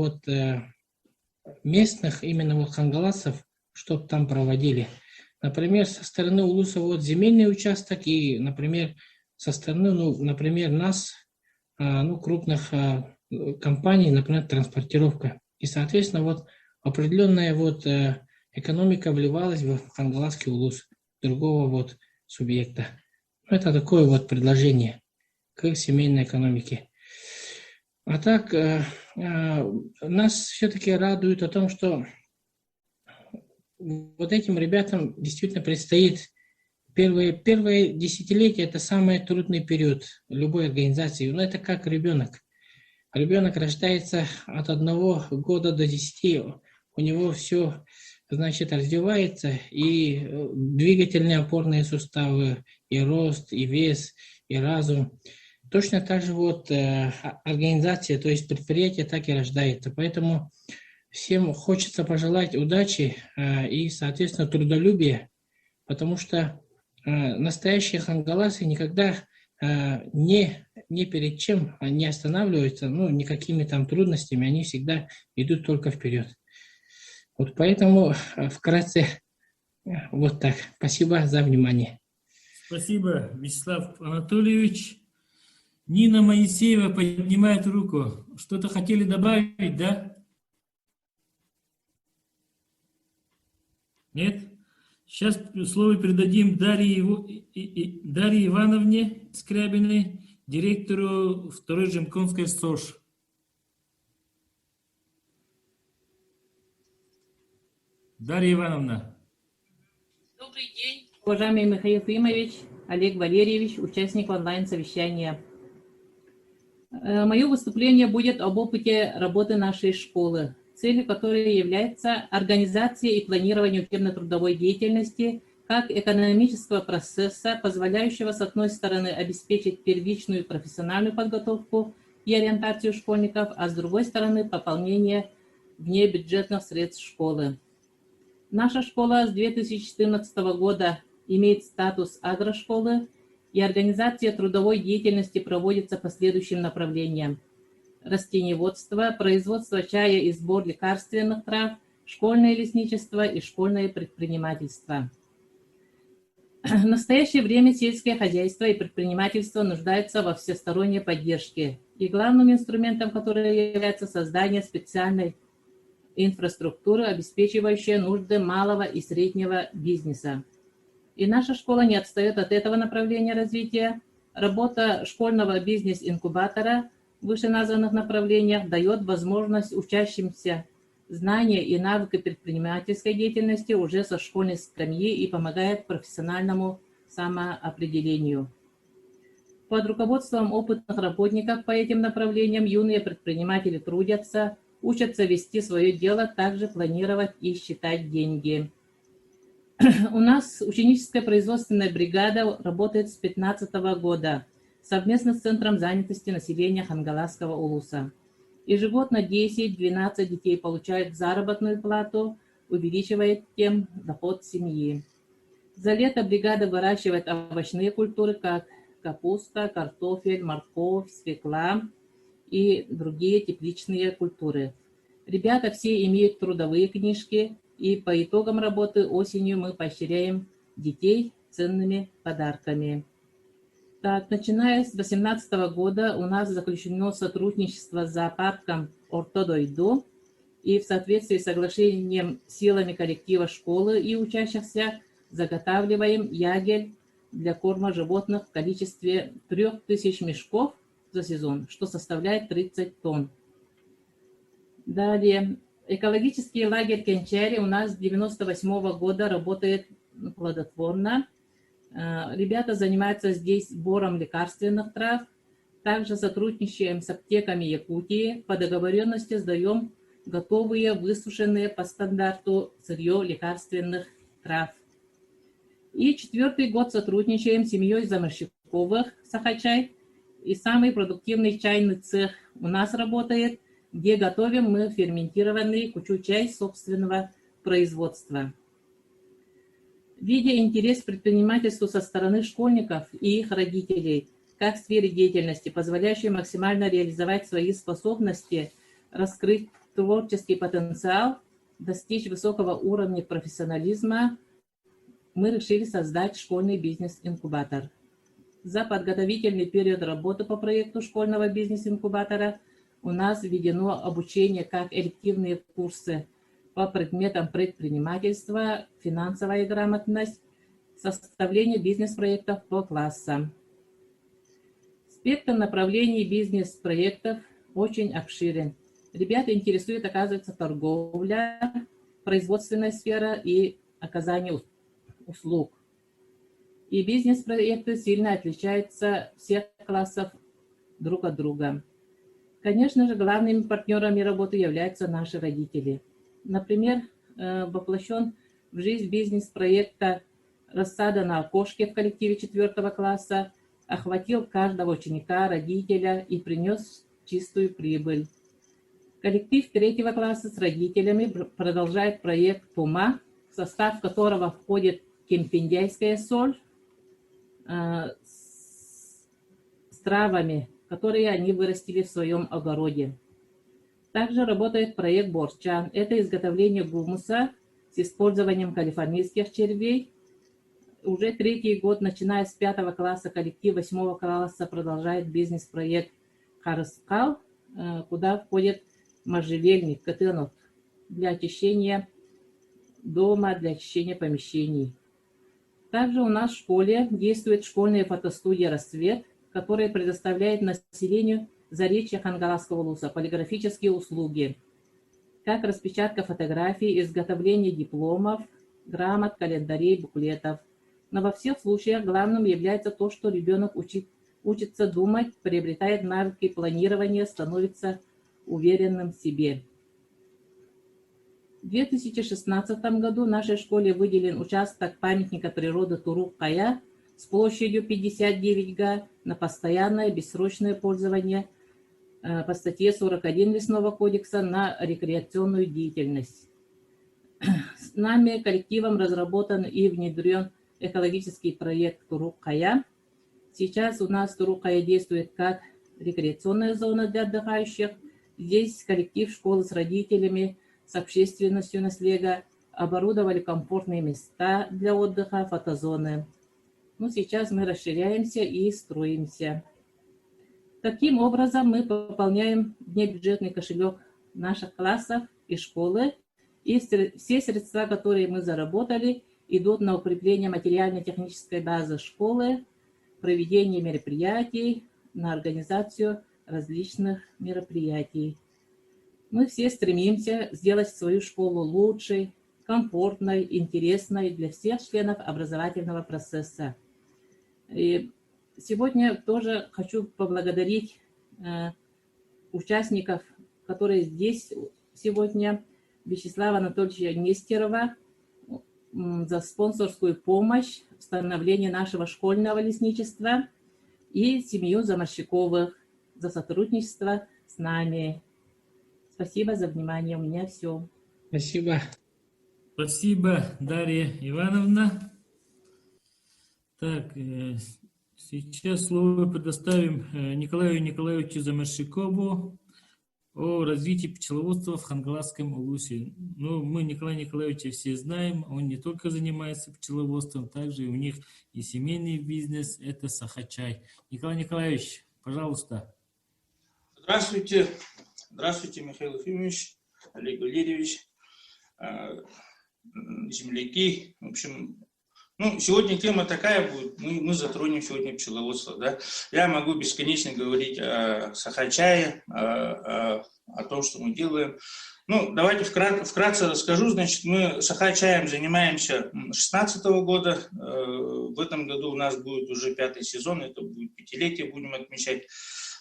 местных, именно хангаласов, чтобы там проводили. Например, со стороны улуса земельный участок и, например, со стороны, например, нас, крупных компаний, например, транспортировка. И, соответственно, определенная экономика вливалась в хангаласский улус другого субъекта. Это такое предложение к семейной экономике. А так, нас все-таки радует о том, что вот этим ребятам действительно предстоит первые десятилетия, это самый трудный период любой организации. Но это как ребенок. Ребенок рождается от 1 года до 10, у него все, значит, развивается, и двигательные опорные суставы, и рост, и вес, и разум. Точно так же вот организация, то есть предприятие так и рождается. Поэтому всем хочется пожелать удачи и, соответственно, трудолюбия, потому что настоящие хангаласы никогда ни перед чем не останавливаются, ну, никакими там трудностями, они всегда идут только вперед. Вот поэтому вкратце вот так. Спасибо за внимание. Спасибо, Вячеслав Анатольевич. Нина Моисеева поднимает руку. Что-то хотели добавить, да? Нет? Сейчас слово передадим Дарье Ивановне Скрябиной, директору 2-й Жемконской СОЖ. Дарья Ивановна. Добрый день, уважаемый Михаил Климович, Олег Валерьевич, участник онлайн-совещания. Мое выступление будет об опыте работы нашей школы, целью которой является организация и планирование учебно-трудовой деятельности как экономического процесса, позволяющего, с одной стороны, обеспечить первичную профессиональную подготовку и ориентацию школьников, а с другой стороны, пополнение внебюджетных средств школы. Наша школа с 2014 года имеет статус агрошколы, и организация трудовой деятельности проводится по следующим направлениям: растениеводство, производство чая и сбор лекарственных трав, школьное лесничество и школьное предпринимательство. В настоящее время сельское хозяйство и предпринимательство нуждаются во всесторонней поддержке, и главным инструментом, который является создание специальной инфраструктуры, обеспечивающей нужды малого и среднего бизнеса. И наша школа не отстает от этого направления развития. Работа школьного бизнес-инкубатора в вышеназванных направлениях дает возможность учащимся знания и навыки предпринимательской деятельности уже со школьной скамьи и помогает профессиональному самоопределению. Под руководством опытных работников по этим направлениям юные предприниматели трудятся, учатся вести свое дело, также планировать и считать деньги. У нас ученическая производственная бригада работает с 2015 года совместно с Центром занятости населения Хангаласского улуса. Ежегодно 10-12 детей получают заработную плату, увеличивая тем доход семьи. За лето бригада выращивает овощные культуры, как капуста, картофель, морковь, свекла и другие тепличные культуры. Ребята все имеют трудовые книжки, и по итогам работы осенью мы поощряем детей ценными подарками. Так, начиная с 2018 года у нас заключено сотрудничество с зоопарком Ортодойду, и в соответствии с соглашением силами коллектива школы и учащихся заготавливаем ягель для корма животных в количестве 3000 мешков за сезон, что составляет 30 тонн. Далее. Экологический лагерь Кенчари у нас с 1998 года работает плодотворно. Ребята занимаются здесь сбором лекарственных трав. Также сотрудничаем с аптеками Якутии. По договоренности сдаем готовые, высушенные по стандарту сырье лекарственных трав. И 4-й год сотрудничаем с семьей Заморщиковых, Сахачай. И самый продуктивный чайный цех у нас работает, где готовим мы ферментированный кучу-чай собственного производства. Видя интерес к предпринимательству со стороны школьников и их родителей, как в сфере деятельности, позволяющей максимально реализовать свои способности, раскрыть творческий потенциал, достичь высокого уровня профессионализма, мы решили создать школьный бизнес-инкубатор. За подготовительный период работы по проекту школьного бизнес-инкубатора у нас введено обучение как элективные курсы по предметам предпринимательства, финансовая грамотность, составление бизнес-проектов по классам. Спектр направлений бизнес-проектов очень обширен. Ребята интересует, оказывается, торговля, производственная сфера и оказание услуг. И бизнес-проекты сильно отличаются всех классов друг от друга. Конечно же, главными партнерами работы являются наши родители. Например, воплощен в жизнь бизнес-проекта «Рассада на окошке» в коллективе 4 класса, охватил каждого ученика, родителя и принес чистую прибыль. Коллектив 3 класса с родителями продолжает проект «Тума», в состав которого входит кемпиндяйская соль с травами, которые они вырастили в своем огороде. Также работает проект «Борчан». Это изготовление гумуса с использованием калифорнийских червей. Уже 3-й год, начиная с 5 класса, коллектив 8 класса продолжает бизнес-проект «Харыскал», куда входит можжевельник, котенок для очищения дома, для очищения помещений. Также у нас в школе действует школьная фотостудия «Рассвет», которая предоставляет населению Заречья Хангаласского улуса полиграфические услуги, как распечатка фотографий, изготовление дипломов, грамот, календарей, буклетов. Но во всех случаях главным является то, что ребенок учится думать, приобретает навыки планирования, становится уверенным в себе. В 2016 году в нашей школе выделен участок памятника природы Турук-Кая с площадью 59 га на постоянное бессрочное пользование по статье 41 Лесного кодекса на рекреационную деятельность. С нами коллективом разработан и внедрен экологический проект Турук-Кая. Сейчас у нас Турук-Кая действует как рекреационная зона для отдыхающих. Здесь коллектив школы с родителями, с общественностью наследия оборудовали комфортные места для отдыха, фотозоны. Но сейчас мы расширяемся и строимся. Таким образом мы пополняем внебюджетный кошелек наших классов и школы, и все средства, которые мы заработали, идут на укрепление материально-технической базы школы, проведение мероприятий, на организацию различных мероприятий. Мы все стремимся сделать свою школу лучшей, комфортной, интересной для всех членов образовательного процесса. И сегодня тоже хочу поблагодарить участников, которые здесь сегодня, Вячеслава Анатольевича Нестерова, за спонсорскую помощь в становлении нашего школьного лесничества, и семью Заморщиковых за сотрудничество с нами. Спасибо за внимание. У меня все. Спасибо. Спасибо, Дарья Ивановна. Так, сейчас слово предоставим Николаю Николаевичу Заморщикову о развитии пчеловодства в Хангаласском улусе. Ну, мы Николая Николаевича все знаем, он не только занимается пчеловодством, также у них и семейный бизнес, это сахачай. Николай Николаевич, пожалуйста. Здравствуйте. Здравствуйте, Михаил Ефимович, Олег Валерьевич, земляки. В общем, ну, сегодня тема такая будет, мы затронем сегодня пчеловодство. Да? Я могу бесконечно говорить о сахачае, о том, что мы делаем. Ну, давайте вкратце расскажу. Значит, мы сахачаем занимаемся с 2016 года. В этом году у нас будет уже 5-й сезон, это будет 5-летие, будем отмечать.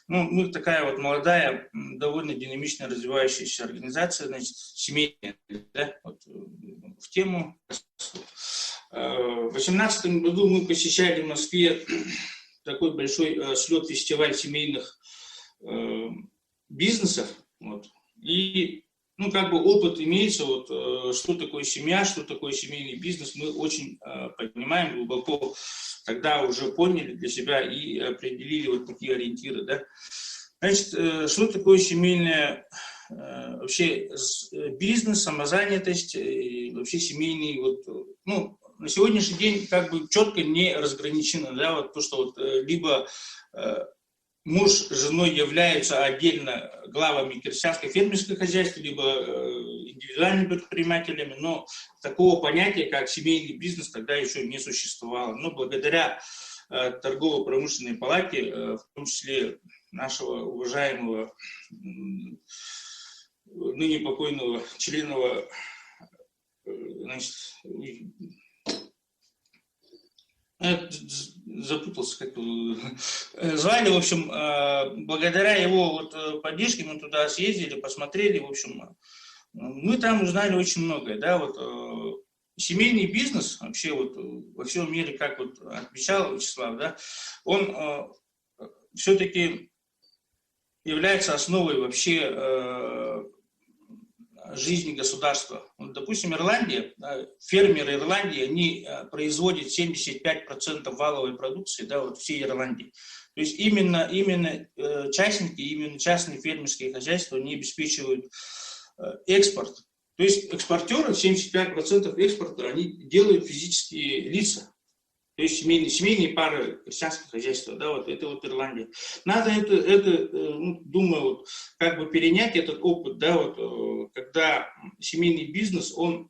Ну, мы такая вот молодая, довольно динамично развивающаяся организация, значит, семейная, да, вот, в тему. В 2018 году мы посещали в Москве такой большой слет-фестиваль семейных бизнесов, вот, и, ну, как бы опыт имеется, вот, что такое семья, что такое семейный бизнес, мы очень понимаем, глубоко тогда уже поняли для себя и определили вот такие ориентиры, да. Значит, что такое семейная, вообще бизнес, самозанятость, вообще семейный, вот, ну, на сегодняшний день как бы четко не разграничено, да, вот то, что вот либо муж с женой являются отдельно главами крестьянско-фермерского хозяйства, либо индивидуальными предпринимателями, но такого понятия, как семейный бизнес, тогда еще не существовало. Но благодаря торгово-промышленной палате, в том числе нашего уважаемого, ныне покойного члена значит, запутался, как звали, в общем, благодаря его вот поддержке мы туда съездили, посмотрели, в общем, мы там узнали очень многое, да, вот семейный бизнес вообще вот во всем мире, как вот отмечал Вячеслав, да, он все-таки является основой вообще жизни государства. Вот, допустим, Ирландия, фермеры Ирландии, они производят 75% валовой продукции, да, вот всей Ирландии. То есть именно частники, именно частные фермерские хозяйства, они обеспечивают экспорт. То есть экспортеры, 75% экспорта, они делают физические лица. То есть семейные пары крестьянских хозяйств, да, вот это вот Ирландия. Надо думаю, вот, как бы перенять этот опыт, да, вот, когда семейный бизнес, он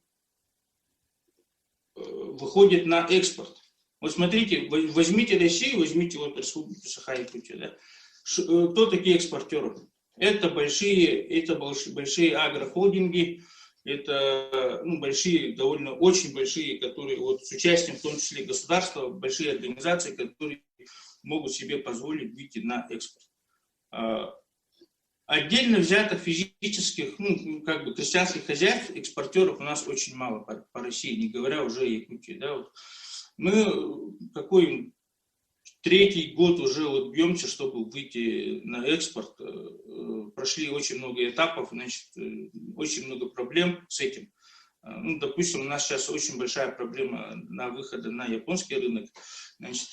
выходит на экспорт. Вот смотрите, возьмите Россию, возьмите вот Республику Саха-Якутия, да. Кто такие экспортеры? Это большие агрохолдинги, это большие, довольно очень большие, которые вот с участием, в том числе государства, большие организации, которые могут себе позволить выйти на экспорт. Отдельно взятых физических, как бы крестьянских хозяйств, экспортеров у нас очень мало по России, не говоря уже о Якутии. Да, вот. Мы какой третий год уже вот бьемся, чтобы выйти на экспорт. Прошли очень много этапов, значит, очень много проблем с этим. Допустим, у нас сейчас очень большая проблема на выходе на японский рынок. Значит,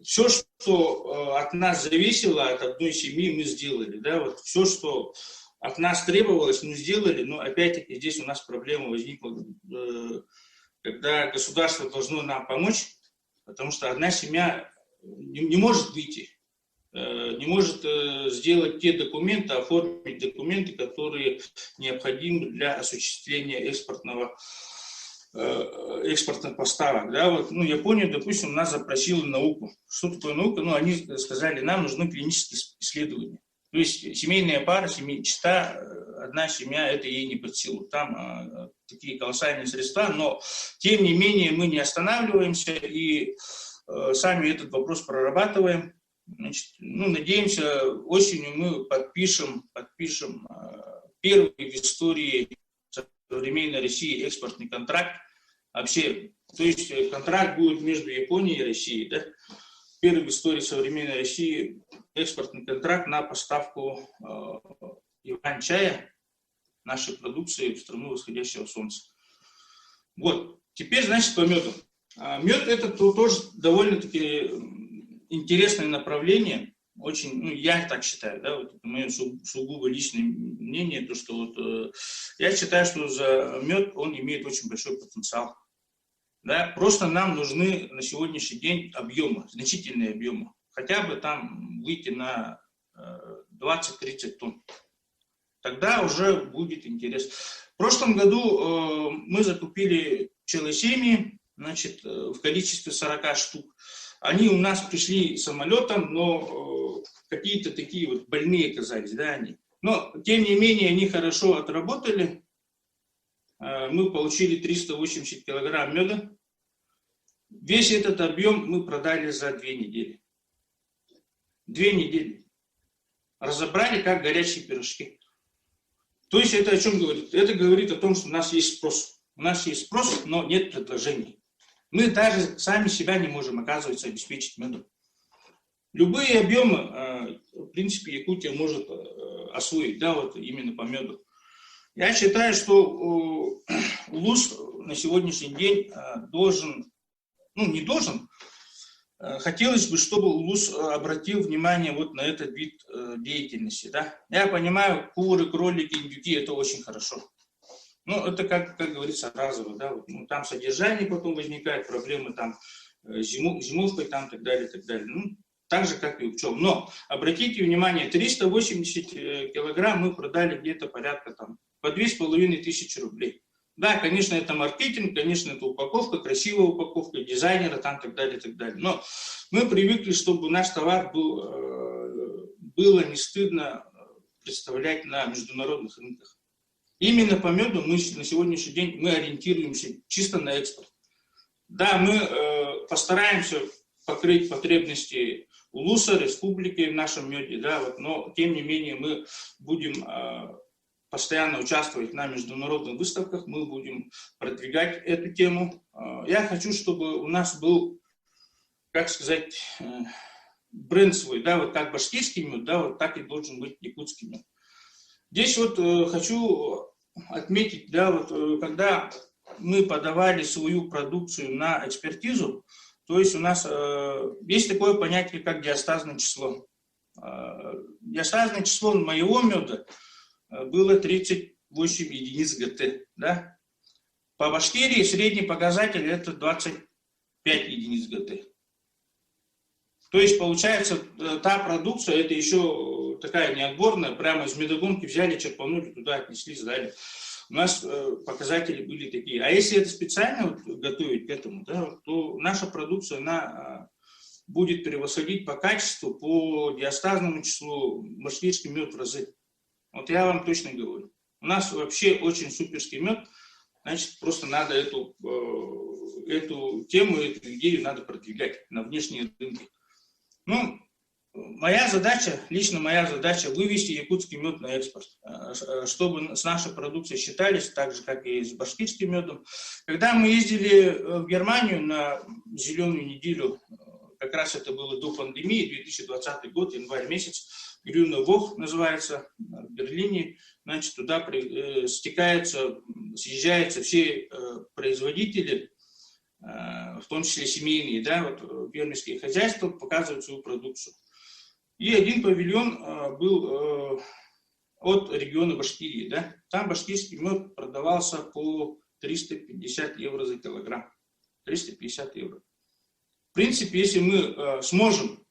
все, что от нас зависело, от одной семьи, мы сделали. Да? Вот все, что от нас требовалось, мы сделали. Но опять-таки здесь у нас проблема возникла, когда государство должно нам помочь, потому что одна семья не может выйти, не может сделать те документы, оформить документы, которые необходимы для осуществления экспортных поставок. Да? Вот, Япония, допустим, нас запросила науку. Что такое наука? Они сказали, нам нужны клинические исследования. То есть семейная пара, одна семья, это ей не под силу. Там такие колоссальные средства, но тем не менее мы не останавливаемся и сами этот вопрос прорабатываем. Значит, надеемся, осенью мы подпишем первый в истории современной России экспортный контракт. Вообще, то есть контракт будет между Японией и Россией. Да? Первый в истории современной России экспортный контракт на поставку иван-чая, нашей продукции в страну восходящего солнца. Вот, теперь, значит, по меду. Мед это тоже довольно-таки интересное направление, очень, я так считаю, да, вот это мое сугубо личное мнение, то что вот, я считаю, что за мед он имеет очень большой потенциал, да, просто нам нужны на сегодняшний день объемы, значительные объемы, хотя бы там выйти на 20-30 тонн, тогда уже будет интерес. В прошлом году мы закупили пчелосемьи, значит, в количестве 40 штук. Они у нас пришли самолетом, но какие-то такие вот больные оказались, да, они. Но, тем не менее, они хорошо отработали. Мы получили 380 килограмм меда. Весь этот объем мы продали за 2 недели. 2 недели. Разобрали, как горячие пирожки. То есть это о чем говорит? Это говорит о том, что у нас есть спрос. У нас есть спрос, но нет предложений. Мы даже сами себя не можем, оказывается, обеспечить медом. Любые объемы, в принципе, Якутия может освоить, да, вот именно по меду. Я считаю, что ЛУС на сегодняшний день должен, не должен, хотелось бы, чтобы ЛУС обратил внимание вот на этот вид деятельности, да. Я понимаю, куры, кролики, индюки – это очень хорошо. Это, как говорится, разово, да, там содержание потом возникает, проблемы там зимовкой, там, так далее, так далее. Так же, как и у пчел. Но, обратите внимание, 380 килограмм мы продали где-то порядка там по 2500 рублей. Да, конечно, это маркетинг, конечно, это упаковка, красивая упаковка, дизайнера, там, так далее, так далее. Но мы привыкли, чтобы наш товар было не стыдно представлять на международных рынках. Именно по меду мы на сегодняшний день мы ориентируемся чисто на экспорт. Да, мы постараемся покрыть потребности улуса, республики в нашем меде, да, вот, но тем не менее мы будем постоянно участвовать на международных выставках, мы будем продвигать эту тему. Я хочу, чтобы у нас был, как сказать, бренд свой, да, вот как башкирский мед, да, вот так и должен быть якутский мед. Здесь вот хочу отметить, да, вот когда мы подавали свою продукцию на экспертизу, то есть у нас есть такое понятие, как диастазное число. Диастазное число моего меда было 38 единиц ГТ. Да? По Башкирии средний показатель это 25 единиц ГТ. То есть получается, та продукция, это еще такая неотборная, прямо из медогонки взяли, черпанули, туда отнесли, сдали. У нас показатели были такие. А если это специально вот готовить к этому, да, то наша продукция, она будет превосходить по качеству, по диастазному числу башкирский мед в разы. Вот я вам точно говорю. У нас вообще очень суперский мед, значит, просто надо эту тему, эту идею надо продвигать на внешние рынки. Ну, моя задача, лично моя задача, вывести якутский мед на экспорт, чтобы с нашей продукцией считались так же, как и с башкирским медом. Когда мы ездили в Германию на зеленую неделю, как раз это было до пандемии, 2020 год, январь месяц, Grüne Woche называется, в Берлине, значит, туда съезжаются все производители, в том числе семейные, да, вот, фермерские хозяйства, показывают свою продукцию. И один павильон был от региона Башкирии. Да? Там башкирский мед продавался по 350 евро за килограмм. 350 евро. В принципе, если мы сможем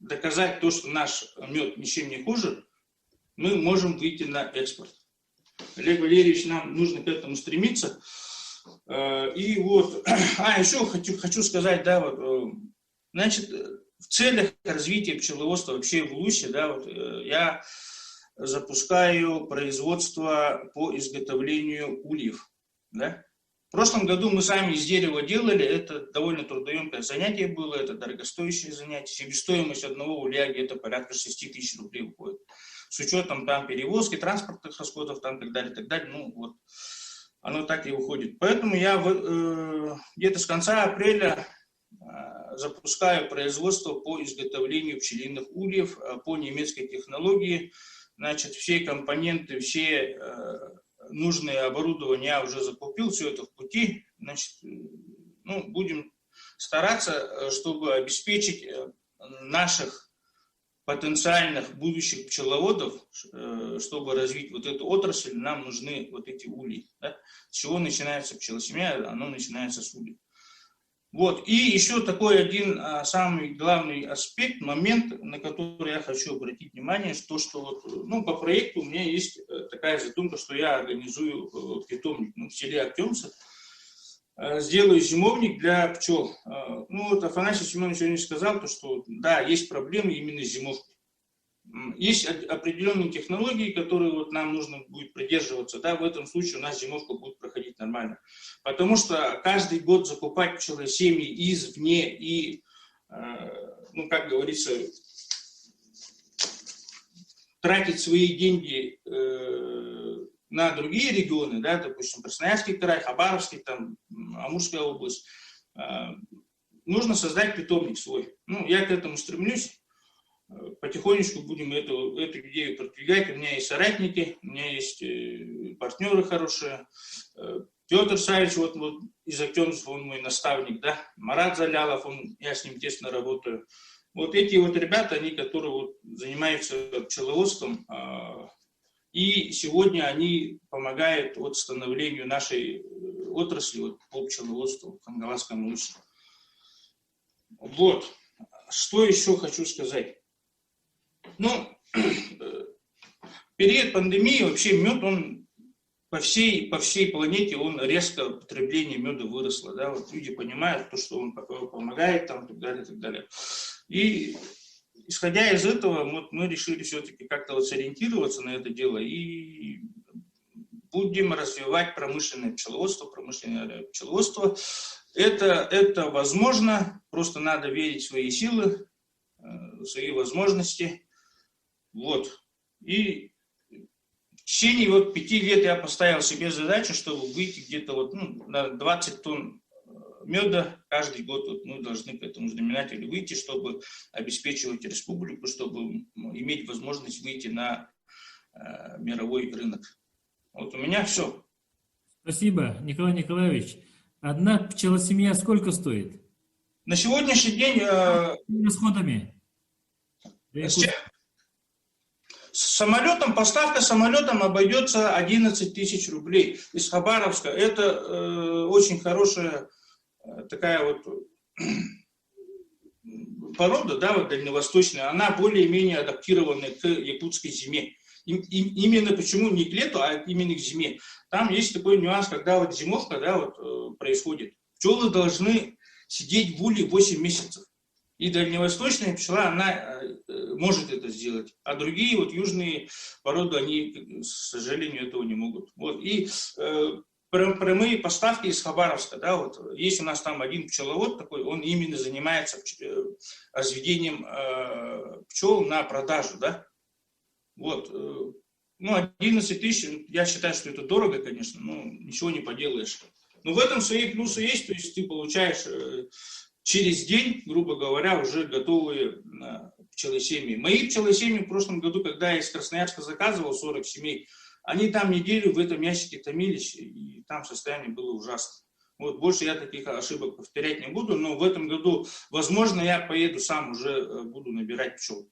доказать то, что наш мед ничем не хуже, мы можем выйти на экспорт. Олег Валерьевич, нам нужно к этому стремиться. И вот, еще хочу сказать, да, вот, значит, в целях развития пчеловодства вообще в Улусе, да, вот, я запускаю производство по изготовлению ульев. Да? В прошлом году мы сами из дерева делали, это довольно трудоемкое занятие было, это дорогостоящее занятие. Себестоимость одного ульяги это порядка 6 тысяч рублей уходит. С учетом там перевозки, транспортных расходов, там, так далее, ну вот, оно так и уходит. Поэтому я где-то с конца апреля запускаю производство по изготовлению пчелиных ульев по немецкой технологии. Значит, все компоненты, все нужное оборудование я уже закупил, все это в пути. Значит, ну, будем стараться, чтобы обеспечить наших потенциальных будущих пчеловодов, чтобы развить вот эту отрасль, нам нужны вот эти ульи. Да? С чего начинается пчелосемья? Оно начинается с ульев. Вот. И еще такой один самый главный аспект, момент, на который я хочу обратить внимание, что вот, ну, по проекту у меня есть такая задумка, что я организую питомник в селе Актемцы, сделаю зимовник для пчел. Ну, вот Афанасий Семенович сегодня сказал, что да, есть проблемы именно с зимовкой. Есть определенные технологии, которые вот нам нужно будет придерживаться. Да, в этом случае у нас зимовка будет проходить нормально. Потому что каждый год закупать пчелы семьи извне и, ну, как говорится, тратить свои деньги на другие регионы, да, допустим, Красноярский край, Хабаровский, там, Амурская область, нужно создать питомник свой. Ну, я к этому стремлюсь. Потихонечку будем эту идею продвигать. У меня есть соратники, у меня есть партнеры хорошие. Петр Савич, вот из Актемцев, он мой наставник, да. Марат Залялов, я с ним тесно работаю. Вот эти вот ребята, они, которые вот занимаются пчеловодством, и сегодня они помогают вот становлению нашей отрасли вот, по пчеловодству в Хангаласском Улусе. Вот. Что еще хочу сказать? Ну, в период пандемии вообще мед, он по всей планете, он резко, потребление меда выросло. Да? Вот люди понимают, то, что он помогает, там, и так далее, и так далее. И исходя из этого, мы решили все-таки как-то вот сориентироваться на это дело и будем развивать промышленное пчеловодство. Это возможно, просто надо верить в свои силы, в свои возможности. Вот. И в течение вот 5 лет я поставил себе задачу, чтобы выйти где-то вот, на 20 тонн меда каждый год. Вот мы должны к этому знаменателю выйти, чтобы обеспечивать республику, чтобы иметь возможность выйти на мировой рынок. Вот у меня все. Спасибо, Николай Николаевич. Одна пчелосемья сколько стоит? На сегодняшний день... расходами. С самолетом, поставка самолетом обойдется 11 тысяч рублей. Из Хабаровска это очень хорошая такая вот порода, да, вот дальневосточная. Она более-менее адаптирована к якутской зиме. Именно почему не к лету, а именно к зиме. Там есть такой нюанс, когда вот зимовка, да, вот, происходит. Пчелы должны сидеть в уле 8 месяцев. И дальневосточная пчела, она может это сделать. А другие вот южные породы, они, к сожалению, этого не могут. Вот. И прямые поставки из Хабаровска, да, вот. Есть у нас там один пчеловод такой, он именно занимается разведением пчел на продажу, да. Вот. 11 тысяч, я считаю, что это дорого, конечно, но ничего не поделаешь. Но в этом свои плюсы есть, то есть ты получаешь через день, грубо говоря, уже готовые пчелосемьи. Мои пчелосемьи в прошлом году, когда я из Красноярска заказывал 40 семей, они там неделю в этом ящике томились, и там состояние было ужасно. Вот больше я таких ошибок повторять не буду, но в этом году, возможно, я поеду сам, уже буду набирать пчел.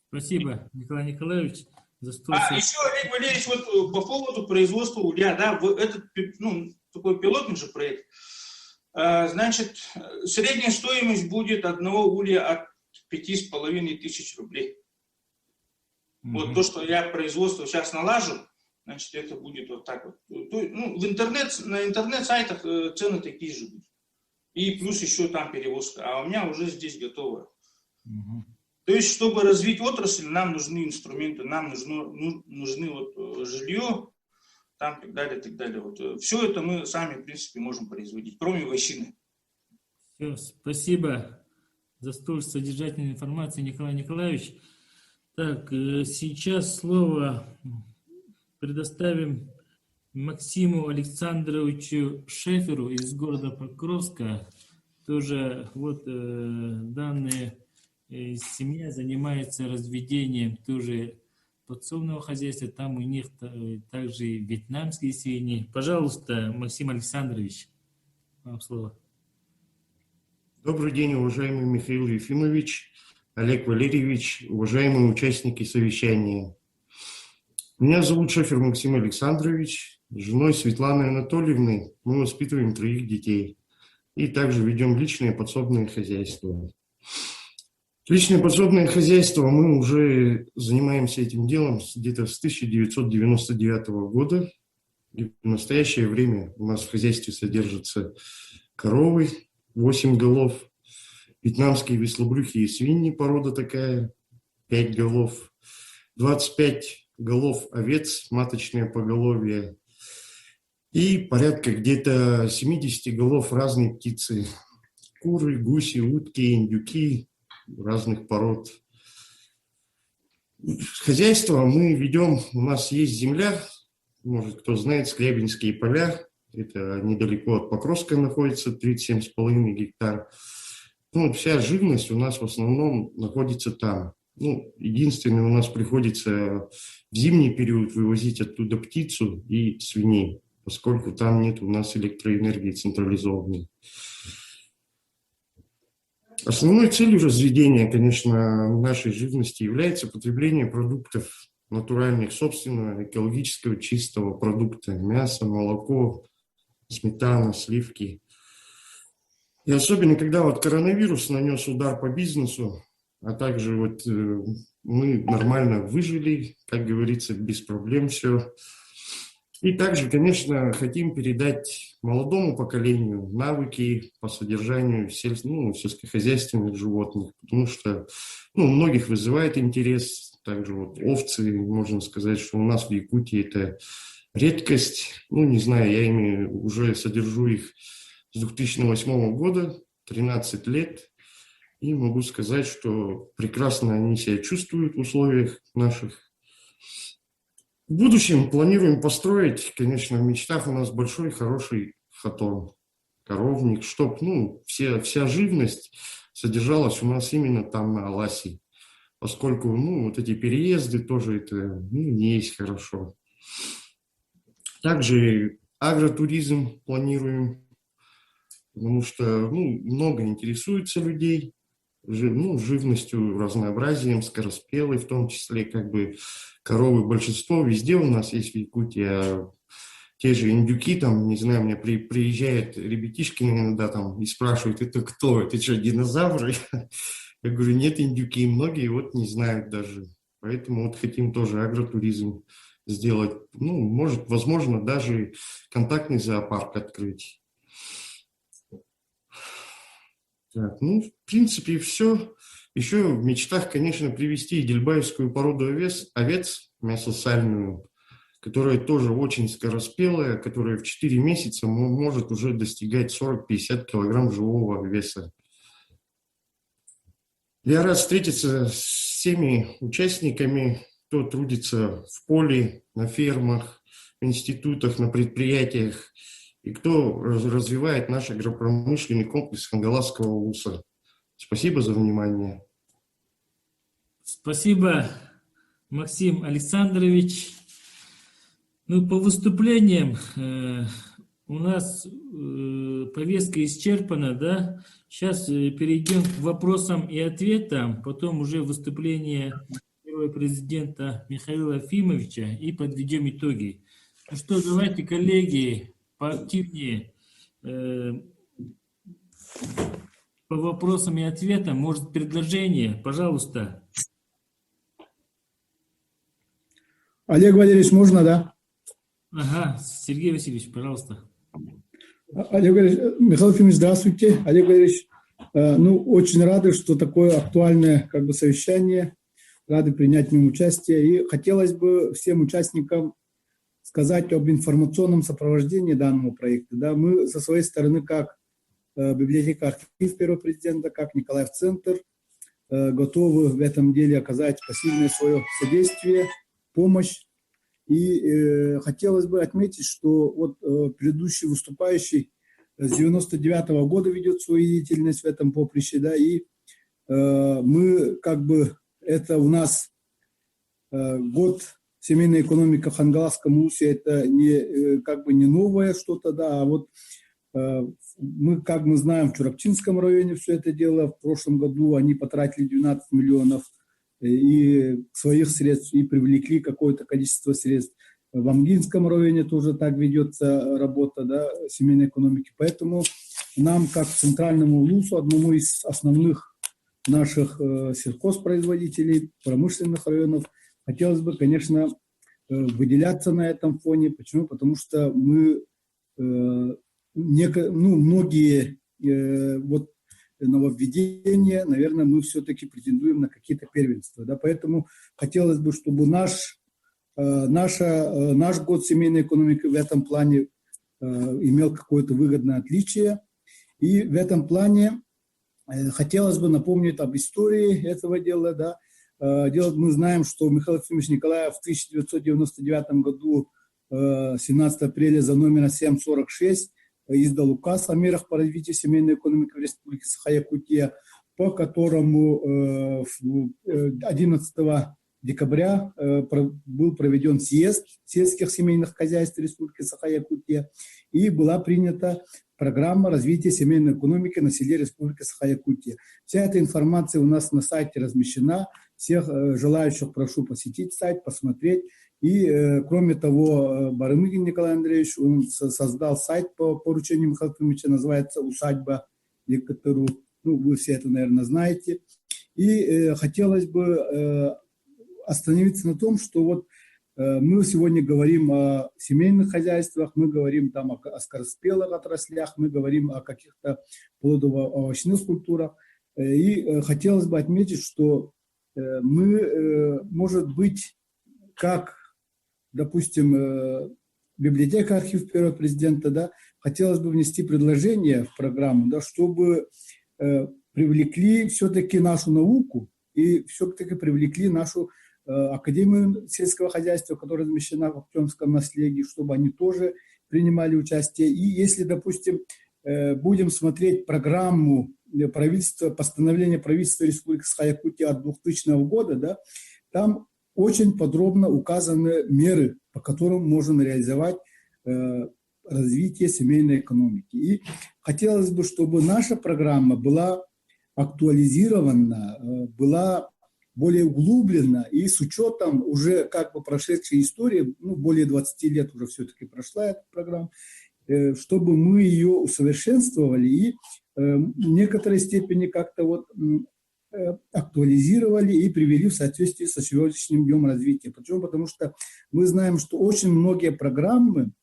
Спасибо, Николай Николаевич. Еще, Олег Валерьевич, вот по поводу производства улья, да, этот, такой пилотный же проект. Значит, средняя стоимость будет одного улья от 5500 рублей. Вот то, что я производство сейчас налажу, значит, это будет вот так вот. На интернет-сайтах цены такие же будут. И плюс еще там перевозка. А у меня уже здесь готово. То есть, чтобы развить отрасль, нам нужны инструменты, нам нужны вот жилье, там, так далее, так далее. Вот. Все это мы сами, в принципе, можем производить, кроме вощины. Все, спасибо за столь содержательную информацию, Николай Николаевич. Так, сейчас слово предоставим Максиму Александровичу Шеферу из города Покровска. Тоже вот данная семья занимается разведением тоже подсобного хозяйства. Там у них также и вьетнамские свиньи. Пожалуйста, Максим Александрович, вам слово. Добрый день, уважаемый Михаил Ефимович, Олег Валерьевич, уважаемые участники совещания. Меня зовут Шефер Максим Александрович. С женой Светланой Анатольевной мы воспитываем 3 детей и также ведем личное подсобное хозяйство. Личное подсобное хозяйство, мы уже занимаемся этим делом где-то с 1999 года. И в настоящее время у нас в хозяйстве содержатся коровы, 8 голов, вьетнамские веслобрюхие свиньи, порода такая, 5 голов, 25 голов овец, маточное поголовье, и порядка где-то 70 голов разной птицы, куры, гуси, утки, индюки, разных пород. Хозяйство мы ведем, у нас есть земля, может кто знает, Скрябинские поля, это недалеко от Покровска находится, 37,5 гектар. Вся живность у нас в основном находится там. Единственное, у нас приходится в зимний период вывозить оттуда птицу и свиней, поскольку там нет у нас электроэнергии централизованной. Основной целью разведения, конечно, нашей живности является потребление продуктов натуральных, собственного, экологического, чистого продукта. Мясо, молоко, сметана, сливки. И особенно, когда вот коронавирус нанес удар по бизнесу, а также вот мы нормально выжили, как говорится, без проблем все. И также, конечно, хотим передать молодому поколению навыки по содержанию сельскохозяйственных животных, потому что у многих вызывает интерес. Также вот овцы, можно сказать, что у нас в Якутии это редкость. Ну, не знаю, я ими уже содержу их с 2008 года, 13 лет. И могу сказать, что прекрасно они себя чувствуют в условиях наших. В будущем планируем построить, конечно, в мечтах у нас большой, хороший хатон, коровник, чтоб, ну, вся живность содержалась у нас именно там, на Аласе. Поскольку, ну, вот эти переезды тоже это, ну, не есть хорошо. Также агротуризм планируем, потому что, ну, много интересуется людей, живностью, разнообразием, скороспелой, в том числе, как бы, коровы большинство везде у нас есть в Якутии, а те же индюки, там, не знаю, мне приезжают ребятишки иногда там и спрашивают, это кто, это что, динозавры? Я говорю, нет, индюки, многие вот не знают даже, поэтому вот хотим тоже агротуризм сделать, ну, может, возможно, даже контактный зоопарк открыть. Так, ну, в принципе, все. Еще в мечтах, конечно, привезти дельбаевскую породу овец, мясосальную, которая тоже очень скороспелая, которая в 4 месяца может уже достигать 40-50 килограмм живого веса. Я рад встретиться с всеми участниками, кто трудится в поле, на фермах, в институтах, на предприятиях, и кто развивает наш агропромышленный комплекс Хангаласского улуса. Спасибо за внимание. Спасибо, Максим Александрович. Ну, по выступлениям у нас повестка исчерпана, да? Сейчас перейдем к вопросам и ответам, потом уже выступление первого президента Михаила Ефимовича и подведем итоги. Ну что, давайте, коллеги, поактивнее по вопросам и ответам. Может, предложение? Пожалуйста. Олег Валерьевич, можно, да? Ага, Сергей Васильевич, пожалуйста. Олег Валерьевич, Михаил Ефимович, здравствуйте. Олег Валерьевич, ну, очень рады, что такое актуальное как бы совещание, рады принять в нем участие. И хотелось бы всем участникам сказать об информационном сопровождении данному проекту. Да, мы со своей стороны, как библиотека архив первого президента, как Николаев центр, готовы в этом деле оказать посильное свое содействие, помощь. И хотелось бы отметить, что вот предыдущий выступающий с 99-го года ведет свою деятельность в этом поприще, да, и мы как бы, это у нас год семейной экономики в Хангаласском улусе, это не, как бы не новое что-то, да, а вот мы, как мы знаем, в Чурапчинском районе все это дело, в прошлом году они потратили 12 миллионов и своих средств, и привлекли какое-то количество средств. В Амгинском районе тоже так ведется работа, да, семейной экономики. Поэтому нам, как центральному улусу, одному из основных наших сельхозпроизводителей, промышленных районов, хотелось бы, конечно, выделяться на этом фоне. Почему? Потому что мы, многие вот нововведения, наверное, мы все-таки претендуем на какие-то первенства. Да? Поэтому хотелось бы, чтобы наш год семейной экономики в этом плане имел какое-то выгодное отличие. И в этом плане хотелось бы напомнить об истории этого дела. Да? Мы знаем, что Михаил Ефимович Николаев в 1999 году, 17 апреля, за номером 746, издал указ о мерах по развитию семейной экономики в Республике Саха-Якутия, по которому 11 декабря был проведен съезд сельских семейных хозяйств Республики Саха-Якутия, и была принята программа развития семейной экономики на селе Республики Саха-Якутия. Вся эта информация у нас на сайте размещена. Всех желающих прошу посетить сайт, посмотреть. И, кроме того, Барымыгин Николай Андреевич, он создал сайт по поручению Михаила Ефимовича, называется «Усадьба Екатеру». Ну, вы все это, наверное, знаете. И хотелось бы остановиться на том, что вот мы сегодня говорим о семейных хозяйствах, мы говорим там о скороспелых отраслях, мы говорим о каких-то плодово-овощных культурах. И хотелось бы отметить, что мы, может быть, как, допустим, библиотека, архив первого президента, да, хотелось бы внести предложение в программу, да, чтобы привлекли все-таки нашу науку и все-таки привлекли нашу Академию сельского хозяйства, которая размещена в Актемском наследии, чтобы они тоже принимали участие. И если, допустим, будем смотреть программу правительства, постановление правительства Республики Саха-Якутия от 2000 года, да, там очень подробно указаны меры, по которым можно реализовать развитие семейной экономики. И хотелось бы, чтобы наша программа была актуализирована, была более углублена и с учетом уже как бы прошедшей истории, ну, более 20 лет уже все-таки прошла эта программа, чтобы мы ее усовершенствовали и в некоторой степени как-то вот актуализировали и привели в соответствие со сегодняшним днем развития. Почему? Потому что мы знаем, что очень многие программы,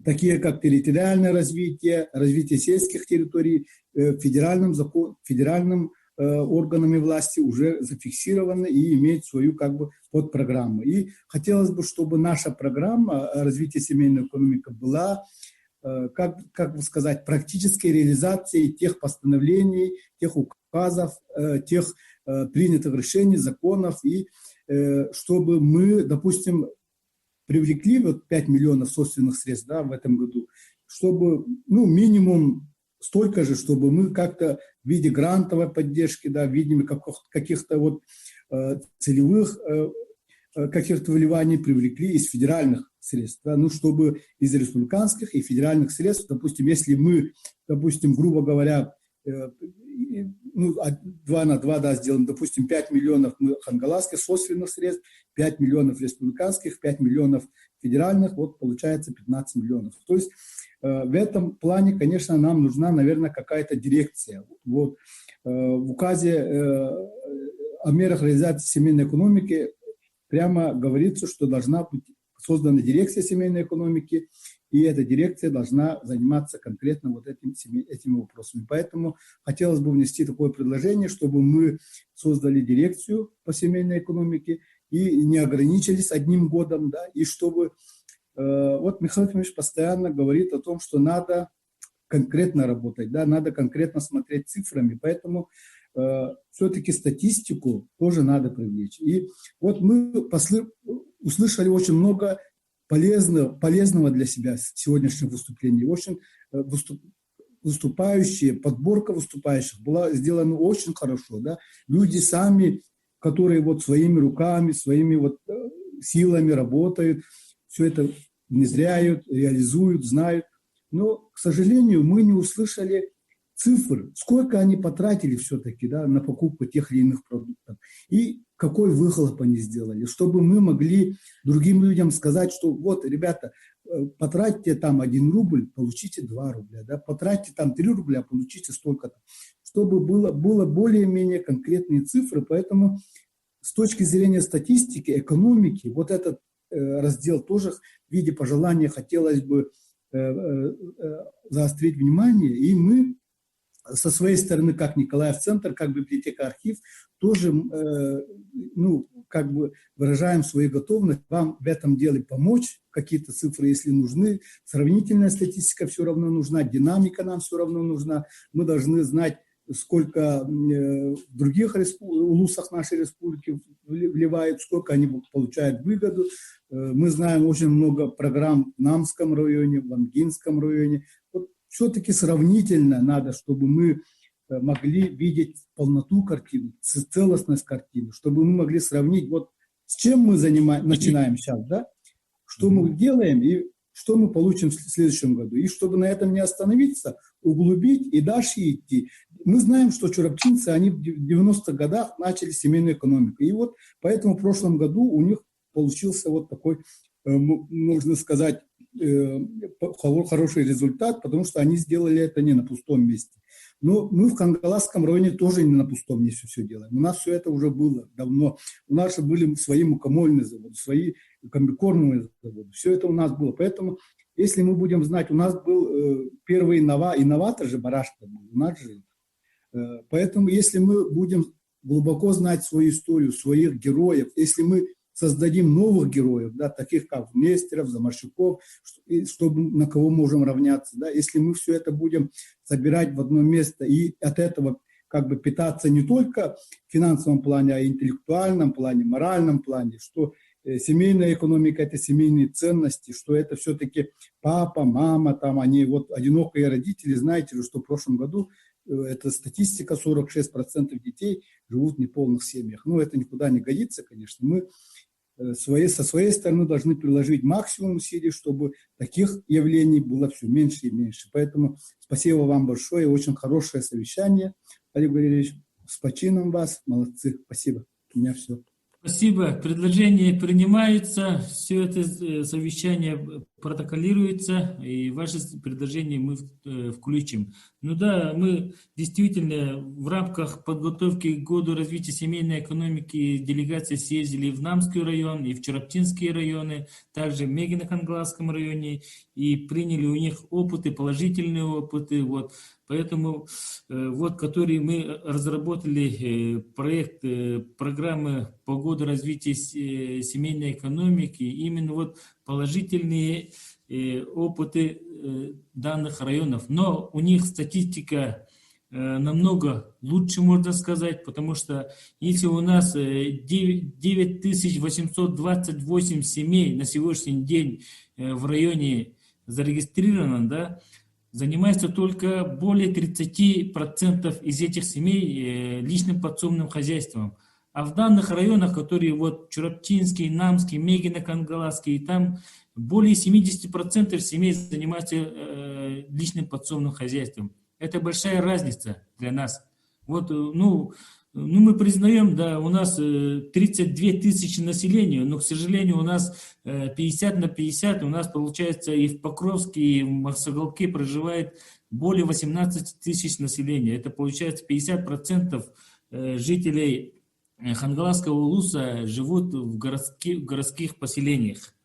такие как территориальное развитие, развитие сельских территорий, федеральным органами власти уже зафиксированы и имеют свою как бы подпрограмму. И хотелось бы, чтобы наша программа развития семейной экономики была, как бы сказать, практической реализацией тех постановлений, тех указов, тех принятых решений, законов, и чтобы мы, допустим, привлекли вот 5 миллионов собственных средств, да, в этом году, чтобы, ну, минимум столько же, чтобы мы как-то в виде грантовой поддержки, да, в виде каких-то вот целевых каких-то вливаний привлекли из федеральных средств, да, ну, чтобы из республиканских и федеральных средств, допустим, если мы, допустим, грубо говоря, ну, 2 на 2, да, сделаем, допустим, 5 миллионов хангаласских собственных средств, 5 миллионов республиканских, 5 миллионов федеральных, вот получается 15 миллионов. То есть в этом плане, конечно, нам нужна, наверное, какая-то дирекция. Вот. В указе о мерах реализации семейной экономики прямо говорится, что должна быть создана дирекция семейной экономики, и эта дирекция должна заниматься конкретно вот этими вопросами. Поэтому хотелось бы внести такое предложение, чтобы мы создали дирекцию по семейной экономике и не ограничились одним годом, да, и чтобы вот Михаил Ефимович постоянно говорит о том, что надо конкретно работать, да, надо конкретно смотреть цифрами, поэтому все-таки статистику тоже надо привлечь. И вот мы услышали очень много полезного для себя сегодняшнего выступления. Очень выступающие, подборка выступающих была сделана очень хорошо, да. Люди сами, которые вот своими руками, своими вот силами работают, все это внедряют, реализуют, знают. Но, к сожалению, мы не услышали цифр, сколько они потратили все-таки, да, на покупку тех или иных продуктов. И какой выхлоп они сделали, чтобы мы могли другим людям сказать, что вот, ребята, потратьте там 1 рубль, получите 2 рубля, да, потратьте там 3 рубля, получите столько-то. Чтобы было более-менее конкретные цифры, поэтому с точки зрения статистики, экономики, вот этот раздел тоже в виде пожелания хотелось бы заострить внимание, и мы со своей стороны, как Николаев центр, как библиотека архив, тоже, ну, как бы выражаем свою готовность вам в этом деле помочь, какие-то цифры, если нужны, сравнительная статистика все равно нужна, динамика нам все равно нужна, мы должны знать, сколько в других улусах нашей республики вливают, сколько они получают выгоду. Мы знаем очень много программ в Намском районе, в Лангинском районе. Вот все-таки сравнительно надо, чтобы мы могли видеть полноту картины, целостность картины, чтобы мы могли сравнить, вот с чем мы начинаем сейчас, да, что мы делаем и что мы получим в следующем году. И чтобы на этом не остановиться, углубить и дальше идти. Мы знаем, что чурапчинцы, они в 90-х годах начали семейную экономику. И вот поэтому в прошлом году у них получился вот такой, можно сказать, хороший результат, потому что они сделали это не на пустом месте. Но мы в Хангаласском районе тоже не на пустом месте все делаем. У нас все это уже было давно. У нас же были свои мукомольные заводы, свои комбикормовые заводы. Все это у нас было. Поэтому, если мы будем знать, у нас был первый инноватор же, Барашка был, у нас же. Поэтому, если мы будем глубоко знать свою историю, своих героев, если мы создадим новых героев, да, таких как Нестеров, Замаршуков, чтобы на кого можем равняться. Да. Если мы все это будем собирать в одно место и от этого как бы питаться не только в финансовом плане, а и интеллектуальном плане, моральном плане, что семейная экономика – это семейные ценности, что это все-таки папа, мама, там они вот одинокие родители, знаете же, что в прошлом году эта статистика, 46% детей живут в неполных семьях. Ну, это никуда не годится, конечно. Мы со своей стороны должны приложить максимум усилий, чтобы таких явлений было все меньше и меньше. Поэтому спасибо вам большое, очень хорошее совещание, Олег Валерьевич. С почином вас, молодцы, спасибо. У меня все. Спасибо. Предложение принимается, все это совещание протоколируется, и ваши предложения мы включим. Ну да, мы действительно в рамках подготовки к году развития семейной экономики делегации съездили в Намский район и в Чараптинские районы, также в Мегино-Хангаласском районе, и приняли у них опыты, положительные опыты. Вот. Поэтому, вот, который мы разработали проект программы по году развития семейной экономики, именно вот положительные опыты данных районов. Но у них статистика намного лучше, можно сказать, потому что если у нас 9828 семей на сегодняшний день в районе зарегистрировано, да, занимается только более 30% из этих семей личным подсобным хозяйством. А в данных районах, которые вот Чураптинский, Намский, Мегино-Хангаласский, там более 70% семей занимаются личным подсобным хозяйством. Это большая разница для нас. Вот, ну мы признаем, да, у нас 32 тысячи населения, но, к сожалению, у нас 50 на 50, у нас, получается, и в Покровске, и в Махсагалке проживает более 18 тысяч населения. Это, получается, 50% жителей Хангаласского улуса живут в городских поселениях.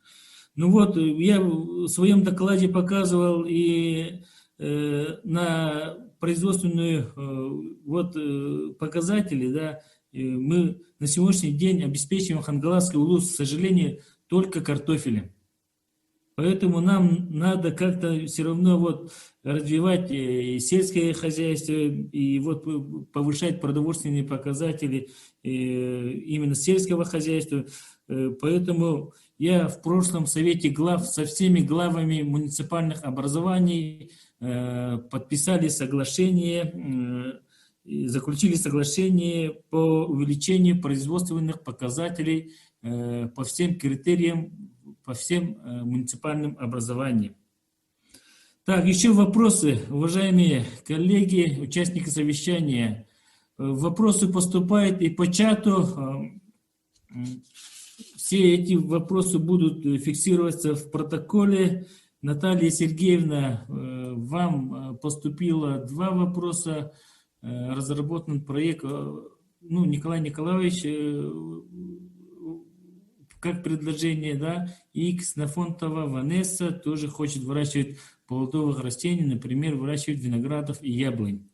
Ну вот, я в своем докладе показывал и на производственные показатели, да, мы на сегодняшний день обеспечиваем Хангаласский улус, к сожалению, только картофелем. Поэтому нам надо как-то все равно вот развивать сельское хозяйство и вот повышать продовольственные показатели именно сельского хозяйства. Поэтому я в прошлом совете глав со всеми главами муниципальных образований подписали соглашение, заключили соглашение по увеличению производственных показателей по всем критериям, по всем муниципальным образованиям. Так, еще вопросы, уважаемые коллеги, участники совещания. Вопросы поступают и по чату. Все эти вопросы будут фиксироваться в протоколе. Наталья Сергеевна, вам поступило 2 вопроса. Разработан проект, Николай Николаевич, как предложение, да, и Ксенофонтова Ванесса тоже хочет выращивать плодовых растений, например, выращивать виноградов и яблонь.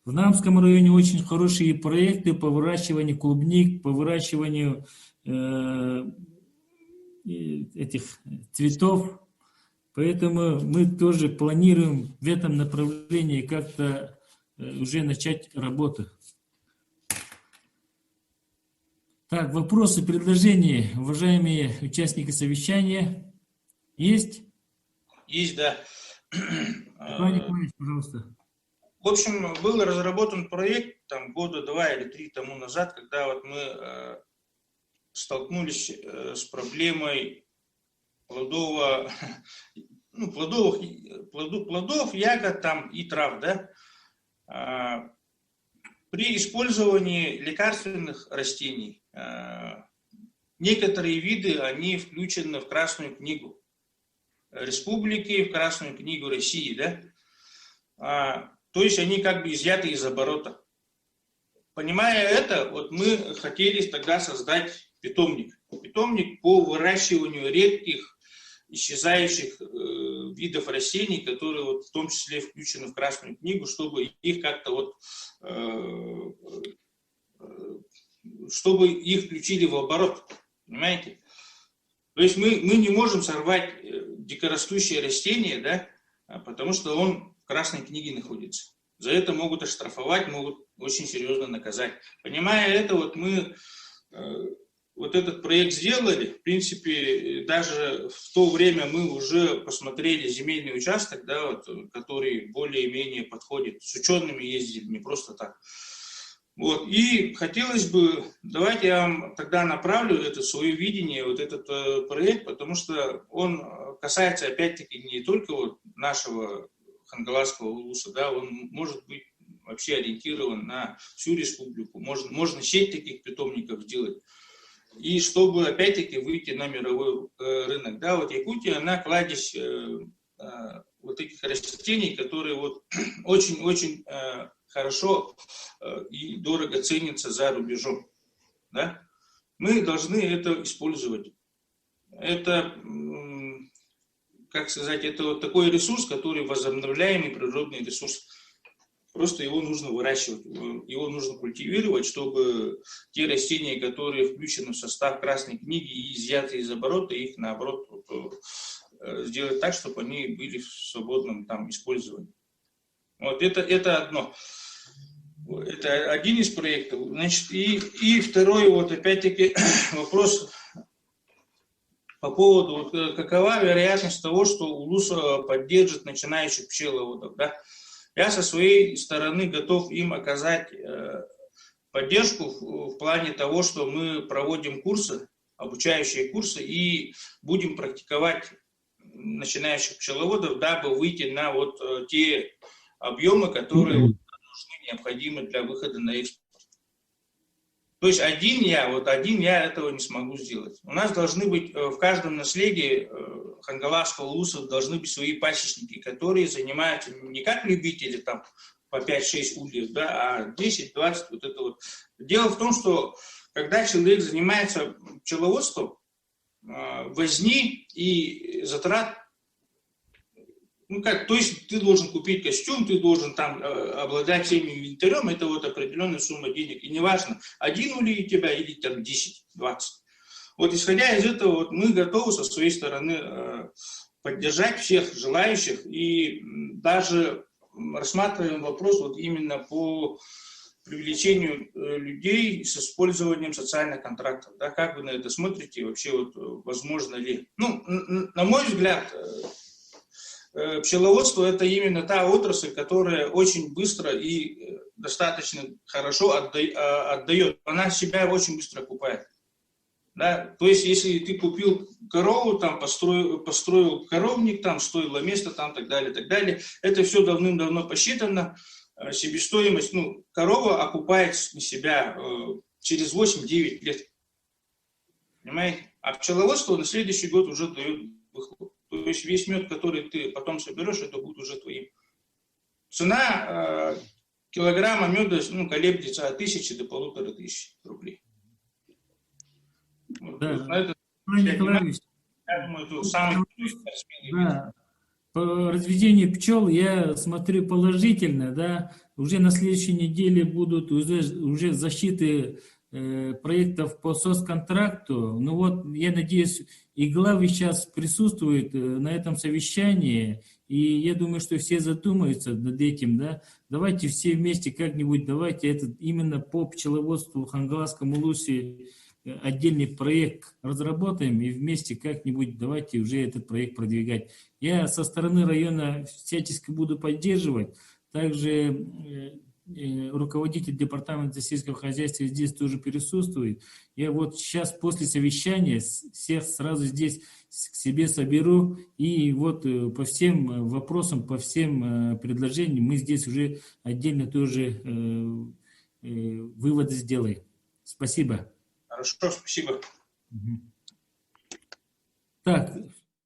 В Намском районе очень хорошие проекты по выращиванию клубник, по выращиванию этих цветов. Поэтому мы тоже планируем в этом направлении как-то уже начать работу. Так, вопросы, предложения, уважаемые участники совещания, есть? Есть, да. Николай Николаевич, пожалуйста. В общем, был разработан проект там года 2 или 3 тому назад, когда вот мы столкнулись с проблемой плодов, ягод там и трав, да, при использовании лекарственных растений. Некоторые виды, они включены в Красную книгу республики, в Красную книгу России, да, то есть они как бы изъяты из оборота. Понимая это, вот мы хотели тогда создать питомник по выращиванию редких, исчезающих видов растений, которые вот в том числе включены в Красную книгу, чтобы их как-то вот, чтобы их включили в оборот. Понимаете? То есть мы не можем сорвать дикорастущее растение, да, потому что он в Красной книге находится. За это могут оштрафовать, могут очень серьезно наказать. Понимая это, вот мы вот этот проект сделали. В принципе, даже в то время мы уже посмотрели земельный участок, да, вот, который более-менее подходит. С учеными ездили, не просто так. Вот. И хотелось бы, давайте я вам тогда направлю это свое видение, вот этот проект, потому что он касается, опять-таки, не только вот нашего Хангаласского улуса, да, он может быть вообще ориентирован на всю республику. Можно сеть таких питомников сделать. И чтобы, опять-таки, выйти на мировой рынок. Да, вот Якутия, она кладезь вот этих растений, которые вот очень-очень хорошо и дорого ценятся за рубежом. Да? Мы должны это использовать. Это, как сказать, это вот такой ресурс, который возобновляемый природный ресурс. Просто его нужно выращивать, его нужно культивировать, чтобы те растения, которые включены в состав Красной книги и изъяты из оборота, их наоборот сделать так, чтобы они были в свободном там использовании. Вот это одно. Это один из проектов. Значит, и второй, вот опять-таки вопрос по поводу, вот, какова вероятность того, что УЛУС поддержит начинающих пчеловодов, да? Я со своей стороны готов им оказать поддержку в плане того, что мы проводим курсы, обучающие курсы, и будем практиковать начинающих пчеловодов, дабы выйти на вот те объемы, которые нужны, необходимы для выхода на экспорт. То есть один я этого не смогу сделать. У нас должны быть в каждом наследии Хангаласского улуса должны быть свои пасечники, которые занимаются не как любители там по 5-6 ульев, да, а 10-20 вот это вот. Дело в том, что когда человек занимается пчеловодством, возни и затрат, то есть ты должен купить костюм, ты должен там обладать всеми инвентарем, это вот определенная сумма денег. И неважно, один улей у тебя или там 10-20. Вот исходя из этого, вот, мы готовы со своей стороны поддержать всех желающих и даже рассматриваем вопрос вот именно по привлечению людей с использованием социальных контрактов. Да, как вы на это смотрите, вообще вот возможно ли? Ну, на мой взгляд, пчеловодство – это именно та отрасль, которая очень быстро и достаточно хорошо отдает. Она себя очень быстро окупает. Да? То есть, если ты купил корову, там, построил коровник, там, стоило место, там, так далее, это все давным-давно посчитано. Себестоимость, корова окупает себя через 8-9 лет. Понимаете? А пчеловодство на следующий год уже дает выхлоп. То есть весь мед, который ты потом соберешь, это будет уже твоим. Цена килограмма меда колеблется от 1000 до 1500 рублей. Да. Я думаю, это самый смелый вид. По разведению пчел я смотрю положительно, да. Уже на следующей неделе будут уже защиты проектов по соцконтракту. Ну вот, я надеюсь, и главы сейчас присутствуют на этом совещании, и я думаю, что все задумаются над этим, да. Давайте все вместе как-нибудь, давайте именно по пчеловодству в Хангаласском улусе отдельный проект разработаем и вместе как-нибудь давайте уже этот проект продвигать. Я со стороны района всячески буду поддерживать. Также руководитель департамента сельского хозяйства здесь тоже присутствует. Я вот сейчас после совещания всех сразу здесь к себе соберу и вот по всем вопросам, по всем предложениям мы здесь уже отдельно тоже выводы сделаем. Спасибо. Хорошо, спасибо. Так.